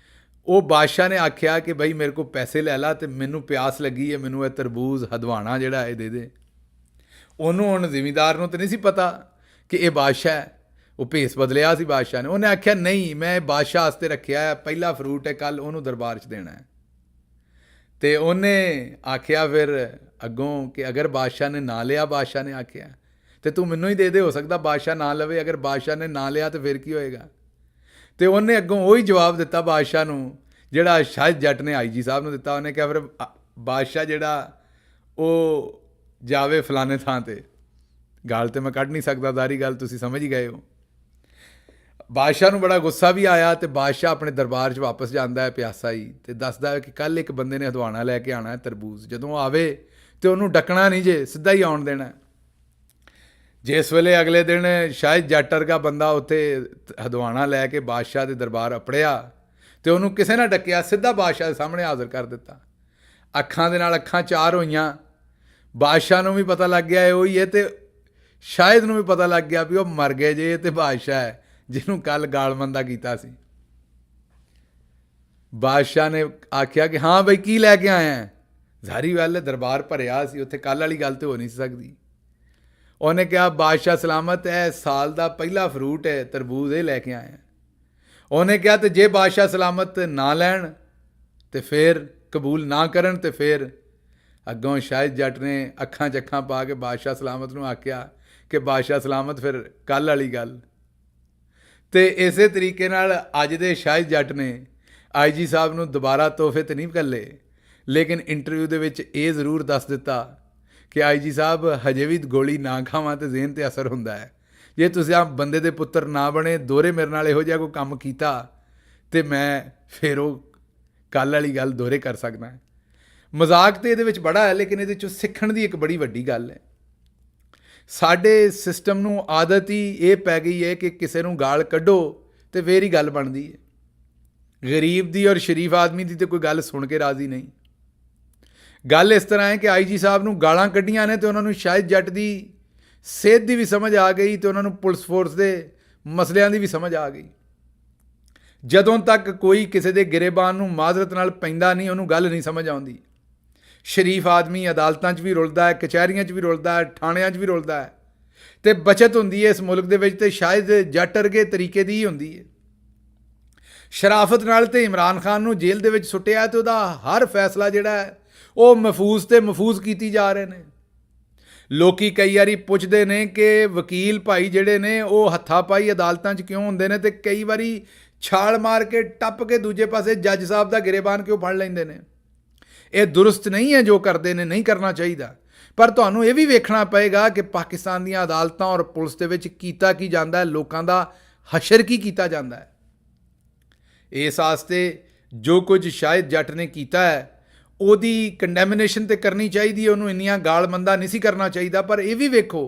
ਉਹ ਬਾਦਸ਼ਾਹ ਨੇ ਆਖਿਆ ਕਿ ਬਈ ਮੇਰੇ ਕੋਲ ਪੈਸੇ ਲੈ ਲਾ ਅਤੇ ਮੈਨੂੰ ਪਿਆਸ ਲੱਗੀ ਹੈ, ਮੈਨੂੰ ਇਹ ਤਰਬੂਜ਼ ਹਦਵਾਣਾ ਜਿਹੜਾ ਇਹ ਦੇ ਦੇ। ਉਹਨੂੰ ਹੁਣ ਜ਼ਿਮੀਂਦਾਰ ਨੂੰ ਤਾਂ ਨਹੀਂ ਸੀ ਪਤਾ ਕਿ ਇਹ ਬਾਦਸ਼ਾਹ ਹੈ। ਉਹ ਭੇਸ ਬਦਲਿਆ ਸੀ ਬਾਦਸ਼ਾਹ ਨੇ। ਉਹਨੇ ਆਖਿਆ ਨਹੀਂ, ਮੈਂ ਇਹ ਬਾਦਸ਼ਾਹ ਵਾਸਤੇ ਰੱਖਿਆ ਹੈ, ਪਹਿਲਾ ਫਰੂਟ ਹੈ, ਕੱਲ੍ਹ ਉਹਨੂੰ ਦਰਬਾਰ 'ਚ ਦੇਣਾ ਹੈ। ਅਤੇ ਉਹਨੇ ਆਖਿਆ ਫਿਰ ਅੱਗੋਂ ਕਿ ਅਗਰ ਬਾਦਸ਼ਾਹ ਨੇ ਨਾ ਲਿਆ, ਬਾਦਸ਼ਾਹ ਨੇ ਆਖਿਆ ਅਤੇ ਤੂੰ ਮੈਨੂੰ ਹੀ ਦੇ ਦੇ, ਹੋ ਸਕਦਾ ਬਾਦਸ਼ਾਹ ਨਾ ਲਵੇ। ਅਗਰ ਬਾਦਸ਼ਾਹ ਨੇ ਨਾ ਲਿਆ ਤਾਂ ਫਿਰ ਕੀ ਹੋਏਗਾ? ਅਤੇ ਉਹਨੇ ਅੱਗੋਂ ਉਹੀ ਜਵਾਬ ਦਿੱਤਾ ਬਾਦਸ਼ਾਹ ਨੂੰ ਜਿਹੜਾ ਸ਼ਾਇਦ ਜੱਟ ਨੇ IG ਸਾਹਿਬ ਨੂੰ ਦਿੱਤਾ। ਉਹਨੇ ਕਿਹਾ ਫਿਰ ਬਾਦਸ਼ਾਹ ਜਿਹੜਾ ਉਹ ਜਾਵੇ ਫਲਾਣੇ ਥਾਂ 'ਤੇ। ਗੱਲ ਤਾਂ ਮੈਂ ਕੱਢ ਨਹੀਂ ਸਕਦਾ, ਸਾਰੀ ਗੱਲ ਤੁਸੀਂ ਸਮਝ ਹੀ ਗਏ ਹੋ। ਬਾਦਸ਼ਾਹ ਨੂੰ ਬੜਾ ਗੁੱਸਾ ਵੀ ਆਇਆ ਅਤੇ ਬਾਦਸ਼ਾਹ ਆਪਣੇ ਦਰਬਾਰ 'ਚ ਵਾਪਸ ਜਾਂਦਾ ਹੈ ਪਿਆਸਾ ਹੀ, ਅਤੇ ਦੱਸਦਾ ਹੈ ਕਿ ਕੱਲ੍ਹ ਇੱਕ ਬੰਦੇ ਨੇ ਹਦਵਾਣਾ ਲੈ ਕੇ ਆਉਣਾ ਹੈ ਤਰਬੂਜ਼। ਜਦੋਂ ਆਵੇ ਤਾਂ ਉਹਨੂੰ ਡੱਕਣਾ ਨਹੀਂ ਜੇ, ਸਿੱਧਾ ਹੀ ਆਉਣ ਦੇਣਾ। ਜਿਸ ਵੇਲੇ ਅਗਲੇ ਦਿਨ ਸ਼ਾਇਦ ਜੱਟ ਵਰਗਾ ਬੰਦਾ ਉੱਥੇ ਹਦਵਾਣਾ ਲੈ ਕੇ ਬਾਦਸ਼ਾਹ ਦੇ ਦਰਬਾਰ ਅਪੜਿਆ ਅਤੇ ਉਹਨੂੰ ਕਿਸੇ ਨੇ ਡੱਕਿਆ, ਸਿੱਧਾ ਬਾਦਸ਼ਾਹ ਦੇ ਸਾਹਮਣੇ ਹਾਜ਼ਰ ਕਰ ਦਿੱਤਾ। ਅੱਖਾਂ ਦੇ ਨਾਲ ਅੱਖਾਂ ਚਾਰ ਹੋਈਆਂ। ਬਾਦਸ਼ਾਹ ਨੂੰ ਵੀ ਪਤਾ ਲੱਗ ਗਿਆ ਇਹ ਉਹੀ ਹੈ, ਅਤੇ ਸ਼ਾਇਦ ਨੂੰ ਵੀ ਪਤਾ ਲੱਗ ਗਿਆ ਵੀ ਉਹ ਮਰ ਗਏ ਜੇ, ਅਤੇ ਬਾਦਸ਼ਾਹ ਹੈ ਜਿਹਨੂੰ ਕੱਲ੍ਹ ਗਾਲਮੰਦਾ ਕੀਤਾ ਸੀ। ਬਾਦਸ਼ਾਹ ਨੇ ਆਖਿਆ ਕਿ ਹਾਂ ਬਈ ਕੀ ਲੈ ਕੇ ਆਇਆ? ਜ਼ਾਹਰੀ ਗੱਲ ਹੈ ਦਰਬਾਰ ਭਰਿਆ ਸੀ, ਉੱਥੇ ਕੱਲ੍ਹ ਵਾਲੀ ਗੱਲ ਤਾਂ ਹੋ ਨਹੀਂ ਸਕਦੀ। ਉਹਨੇ ਕਿਹਾ ਬਾਦਸ਼ਾਹ ਸਲਾਮਤ, ਇਹ ਸਾਲ ਦਾ ਪਹਿਲਾ ਫਰੂਟ ਹੈ, ਤਰਬੂਜ਼ ਇਹ ਲੈ ਕੇ ਆਇਆ। ਉਹਨੇ ਕਿਹਾ ਤੇ ਜੇ ਬਾਦਸ਼ਾਹ ਸਲਾਮਤ ਨਾ ਲੈਣ ਅਤੇ ਫਿਰ ਕਬੂਲ ਨਾ ਕਰਨ ਅਤੇ ਫਿਰ ਅੱਗੋਂ ਸ਼ਾਇਦ ਜੱਟ ਨੇ ਅੱਖਾਂ 'ਚ ਅੱਖਾਂ ਪਾ ਕੇ ਬਾਦਸ਼ਾਹ ਸਲਾਮਤ ਨੂੰ ਆਖਿਆ ਕਿ ਬਾਦਸ਼ਾਹ ਸਲਾਮਤ ਫਿਰ ਕੱਲ੍ਹ ਵਾਲੀ ਗੱਲ। ਅਤੇ ਇਸੇ ਤਰੀਕੇ ਨਾਲ ਅੱਜ ਦੇ ਸ਼ਾਇਦ ਜੱਟ ਨੇ IG ਸਾਹਿਬ ਨੂੰ ਦੁਬਾਰਾ ਤੋਹਫੇ ਤਾਂ ਨਹੀਂ ਘੱਲੇ, ਲੇਕਿਨ ਇੰਟਰਵਿਊ ਦੇ ਵਿੱਚ ਇਹ ਜ਼ਰੂਰ ਦੱਸ ਦਿੱਤਾ ਕਿ IG ਸਾਹਿਬ ਹਜੇ ਵੀ ਗੋਲੀ ਨਾ ਖਾਵਾਂ ਅਤੇ ਜ਼ਿਹਨ 'ਤੇ ਅਸਰ ਹੁੰਦਾ ਹੈ। ਜੇ ਤੁਸੀਂ ਆਪ ਬੰਦੇ ਦੇ ਪੁੱਤਰ ਨਾ ਬਣੇ, ਦੋਹਰੇ ਮੇਰੇ ਨਾਲ ਇਹੋ ਜਿਹਾ ਕੋਈ ਕੰਮ ਕੀਤਾ ਅਤੇ ਮੈਂ ਫਿਰ ਉਹ ਕੱਲ੍ਹ ਵਾਲੀ ਗੱਲ ਦੋਹਰੇ ਕਰ ਸਕਦਾ। ਮਜ਼ਾਕ ਤਾਂ ਇਹਦੇ ਵਿੱਚ ਬੜਾ ਹੈ, ਲੇਕਿਨ ਇਹਦੇ 'ਚੋਂ ਸਿੱਖਣ ਦੀ ਇੱਕ ਬੜੀ ਵੱਡੀ ਗੱਲ ਹੈ। ਸਾਡੇ ਸਿਸਟਮ ਨੂੰ ਆਦਤ ਹੀ ਇਹ ਪੈ ਗਈ ਹੈ ਕਿ ਕਿਸੇ ਨੂੰ ਗਾਲ ਕੱਢੋ ਅਤੇ ਫਿਰ ਹੀ ਗੱਲ ਬਣਦੀ ਹੈ। ਗਰੀਬ ਦੀ ਔਰ ਸ਼ਰੀਫ ਆਦਮੀ ਦੀ ਤਾਂ ਕੋਈ ਗੱਲ ਸੁਣ ਕੇ ਰਾਜ਼ੀ ਨਹੀਂ। ਗੱਲ ਇਸ ਤਰ੍ਹਾਂ ਹੈ ਕਿ IG ਸਾਹਿਬ ਨੂੰ ਗਾਲਾਂ ਕੱਢੀਆਂ ਨੇ ਅਤੇ ਉਹਨਾਂ ਨੂੰ ਸ਼ਾਇਦ ਜੱਟ ਦੀ ਸਿਹਤ ਦੀ ਵੀ ਸਮਝ ਆ ਗਈ ਅਤੇ ਉਹਨਾਂ ਨੂੰ ਪੁਲਿਸ ਫੋਰਸ ਦੇ ਮਸਲਿਆਂ ਦੀ ਵੀ ਸਮਝ ਆ ਗਈ। ਜਦੋਂ ਤੱਕ ਕੋਈ ਕਿਸੇ ਦੇ ਗਿਰੇਬਾਨ ਨੂੰ ਮਾਜ਼ਰਤ ਨਾਲ ਪੈਂਦਾ ਨਹੀਂ, ਉਹਨੂੰ ਗੱਲ ਨਹੀਂ ਸਮਝ ਆਉਂਦੀ। ਸ਼ਰੀਫ ਆਦਮੀ ਅਦਾਲਤਾਂ 'ਚ ਵੀ ਰੁਲਦਾ ਹੈ, ਕਚਹਿਰੀਆਂ 'ਚ ਵੀ ਰੁਲਦਾ ਹੈ, ਥਾਣਿਆਂ 'ਚ ਵੀ ਰੁਲਦਾ ਹੈ ਅਤੇ ਬੱਚਤ ਹੁੰਦੀ ਹੈ ਇਸ ਮੁਲਕ ਦੇ ਵਿੱਚ, ਅਤੇ ਸ਼ਾਇਦ ਜੱਟ ਵਰਗੇ ਤਰੀਕੇ ਦੀ ਹੀ ਹੁੰਦੀ ਹੈ। ਸ਼ਰਾਫਤ ਨਾਲ ਤੇ ਇਮਰਾਨ ਖਾਨ ਨੂੰ ਜੇਲ੍ਹ ਦੇ ਵਿੱਚ ਸੁੱਟਿਆ ਤੇ ਉਹਦਾ ਹਰ ਫੈਸਲਾ ਜਿਹੜਾ ਹੈ ਉਹ ਮਹਿਫੂਜ਼ ਤੇ ਮਹਿਫੂਜ਼ ਕੀਤੀ ਜਾ ਰਹੇ ਨੇ। ਲੋਕੀ ਕਈ ਵਾਰੀ ਪੁੱਛਦੇ ਨੇ ਕਿ ਵਕੀਲ ਭਾਈ ਜਿਹੜੇ ਨੇ ਉਹ ਹੱਥਾਂ ਪਾਈ ਅਦਾਲਤਾਂ 'ਚ ਕਿਉਂ ਹੁੰਦੇ ਨੇ ਤੇ ਕਈ ਵਾਰੀ ਛਾਲ ਮਾਰ ਕੇ ਟੱਪ ਕੇ ਦੂਜੇ ਪਾਸੇ ਜੱਜ ਸਾਹਿਬ ਦਾ ਗਿਰੇਬਾਨ ਕਿਉਂ ਫੜ ਲੈਂਦੇ ਨੇ। ਇਹ ਦੁਰਸਤ ਨਹੀਂ ਹੈ ਜੋ ਕਰਦੇ ਨੇ, ਨਹੀਂ ਕਰਨਾ ਚਾਹੀਦਾ। ਪਰ ਤੁਹਾਨੂੰ ਇਹ ਵੀ ਵੇਖਣਾ ਪਏਗਾ ਕਿ ਪਾਕਿਸਤਾਨ ਦੀਆਂ ਅਦਾਲਤਾਂ ਔਰ ਪੁਲਿਸ ਦੇ ਵਿੱਚ ਕੀਤਾ ਕੀ ਜਾਂਦਾ ਹੈ, ਲੋਕਾਂ ਦਾ ਹਸ਼ਰ ਕੀ ਕੀਤਾ ਜਾਂਦਾ ਹੈ। ਇਸ ਵਾਸਤੇ ਜੋ ਕੁਝ ਸ਼ਾਹਿਦ ਜੱਟ ਨੇ ਕੀਤਾ ਹੈ ਉਹਦੀ ਕੰਡੈਮਨੇਸ਼ਨ ਤੇ ਕਰਨੀ ਚਾਹੀਦੀ ਹੈ, ਉਹਨੂੰ ਇੰਨੀਆਂ ਗਾਲਮੰਦਾ ਨਹੀਂ ਸੀ ਕਰਨਾ ਚਾਹੀਦਾ। ਪਰ ਇਹ ਵੀ ਵੇਖੋ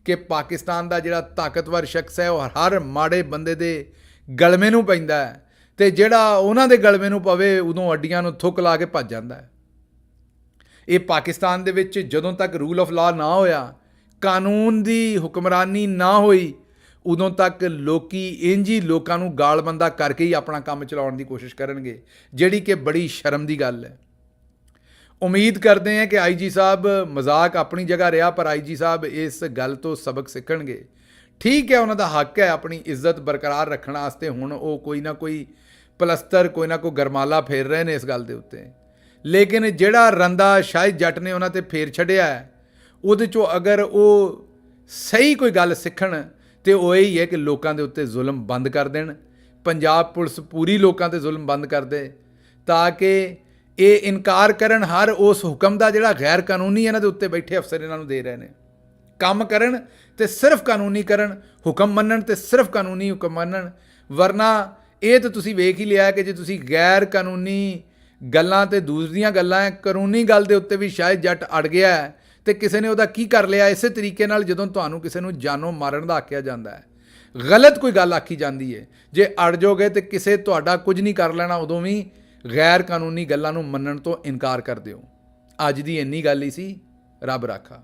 ਕਿ ਪਾਕਿਸਤਾਨ ਦਾ ਜਿਹੜਾ ਤਾਕਤਵਰ ਸ਼ਖਸ ਹੈ ਉਹ ਹਰ ਮਾੜੇ ਬੰਦੇ ਦੇ ਗਲਮੇ ਨੂੰ ਪੈਂਦਾ ਹੈ ਤੇ ਜਿਹੜਾ ਉਹਨਾਂ ਦੇ ਗਲਮੇ ਨੂੰ ਪਵੇ ਉਦੋਂ ਅੱਡੀਆਂ ਨੂੰ ਥੁੱਕ ਲਾ ਕੇ ਭੱਜ ਜਾਂਦਾ ਹੈ। ਇਹ ਪਾਕਿਸਤਾਨ ਦੇ ਵਿੱਚ ਜਦੋਂ ਤੱਕ ਰੂਲ ਆਫ ਲਾਅ ਨਾ ਹੋਇਆ, ਕਾਨੂੰਨ ਦੀ ਹੁਕਮਰਾਨੀ ਨਾ ਹੋਈ, ਉਦੋਂ ਤੱਕ ਲੋਕੀ ਇੰਝ ਹੀ ਲੋਕਾਂ ਨੂੰ ਗਾਲਮੰਦਾ ਕਰਕੇ ਹੀ ਆਪਣਾ ਕੰਮ ਚਲਾਉਣ ਦੀ ਕੋਸ਼ਿਸ਼ ਕਰਨਗੇ, ਜਿਹੜੀ ਕਿ ਬੜੀ ਸ਼ਰਮ ਦੀ ਗੱਲ ਹੈ। ਉਮੀਦ ਕਰਦੇ ਹਾਂ ਕਿ ਆਈਜੀ ਸਾਹਿਬ ਮਜ਼ਾਕ ਆਪਣੀ ਜਗ੍ਹਾ ਰਿਹਾ, ਪਰ ਆਈਜੀ ਸਾਹਿਬ ਇਸ ਗੱਲ ਤੋਂ ਸਬਕ ਸਿੱਖਣਗੇ। ਠੀਕ ਹੈ, ਉਹਨਾਂ ਦਾ ਹੱਕ ਹੈ ਆਪਣੀ ਇੱਜ਼ਤ ਬਰਕਰਾਰ ਰੱਖਣ ਵਾਸਤੇ। ਹੁਣ ਉਹ ਕੋਈ ਨਾ ਕੋਈ ਪਲਸਤਰ, ਕੋਈ ਨਾ ਕੋਈ ਗਰਮਾਲਾ ਫੇਰ ਰਹੇ ਨੇ ਇਸ ਗੱਲ ਦੇ ਉੱਤੇ, ਲੇਕਿਨ ਜਿਹੜਾ ਰੰਦਾ ਸ਼ਾਹਿਦ ਜੱਟ ਨੇ ਉਹਨਾਂ ਤੇ ਫੇਰ ਛੱਡਿਆ ਹੈ, ਉਹਦੇ 'ਚੋਂ ਅਗਰ ਉਹ ਸਹੀ ਕੋਈ ਗੱਲ ਸਿੱਖਣ ਤੇ ਉਹ ਇਹ ਹੈ ਕਿ ਲੋਕਾਂ ਦੇ ਉੱਤੇ ਜ਼ੁਲਮ ਬੰਦ ਕਰ ਦੇਣ। ਪੰਜਾਬ ਪੁਲਿਸ ਪੂਰੀ ਲੋਕਾਂ ਤੇ ਜ਼ੁਲਮ ਬੰਦ ਕਰ ਦੇ ਤਾਂ ਕਿ ਇਹ ਇਨਕਾਰ ਕਰਨ ਹਰ ਉਸ ਹੁਕਮ ਦਾ ਜਿਹੜਾ ਗੈਰ ਕਾਨੂੰਨੀ ਇਹਨਾਂ ਦੇ ਉੱਤੇ ਬੈਠੇ ਅਫਸਰ ਇਹਨਾਂ ਨੂੰ ਦੇ ਰਹੇ ਨੇ। ਕੰਮ ਕਰਨ ਤੇ ਸਿਰਫ ਕਾਨੂੰਨੀ ਕਰਨ, ਹੁਕਮ ਮੰਨਣ ਤੇ ਸਿਰਫ ਕਾਨੂੰਨੀ ਹੁਕਮ ਮੰਨਣ। ਵਰਨਾ ਇਹ ਤਾਂ ਤੁਸੀਂ ਵੇਖ ਹੀ ਲਿਆ ਕਿ ਜੇ ਤੁਸੀਂ ਗੈਰ ਕਾਨੂੰਨੀ ਗੱਲਾਂ ਤੇ ਦੂਸਰੀਆਂ ਗੱਲਾਂ ਹੈ, ਕਾਨੂੰਨੀ ਗੱਲ ਦੇ ਉੱਤੇ ਵੀ ਸ਼ਾਇਦ ਜੱਟ ਅੜ ਗਿਆ ਹੈ ਤੇ ਕਿਸੇ ਨੇ ਉਹਦਾ ਕੀ ਕਰ ਲਿਆ। ਇਸੇ ਤਰੀਕੇ ਨਾਲ ਜਦੋਂ ਤੁਹਾਨੂੰ ਕਿਸੇ ਨੂੰ ਜਾਨੋਂ ਮਾਰਨ ਦਾ ਆਖਿਆ ਜਾਂਦਾ ਹੈ, ਗਲਤ ਕੋਈ ਗੱਲ ਆਖੀ ਜਾਂਦੀ ਹੈ, ਜੇ ਅੜ ਜਾਓਗੇ ਤੇ ਕਿਸੇ ਤੁਹਾਡਾ ਕੁਝ ਨਹੀਂ ਕਰ ਲੈਣਾ, ਉਦੋਂ ਵੀ ਗੈਰ ਕਾਨੂੰਨੀ ਗੱਲਾਂ ਨੂੰ ਮੰਨਣ ਤੋਂ ਇਨਕਾਰ ਕਰ ਦਿਓ। ਅੱਜ ਦੀ ਇੰਨੀ ਗੱਲ ਹੀ ਸੀ। ਰੱਬ ਰਾਖਾ।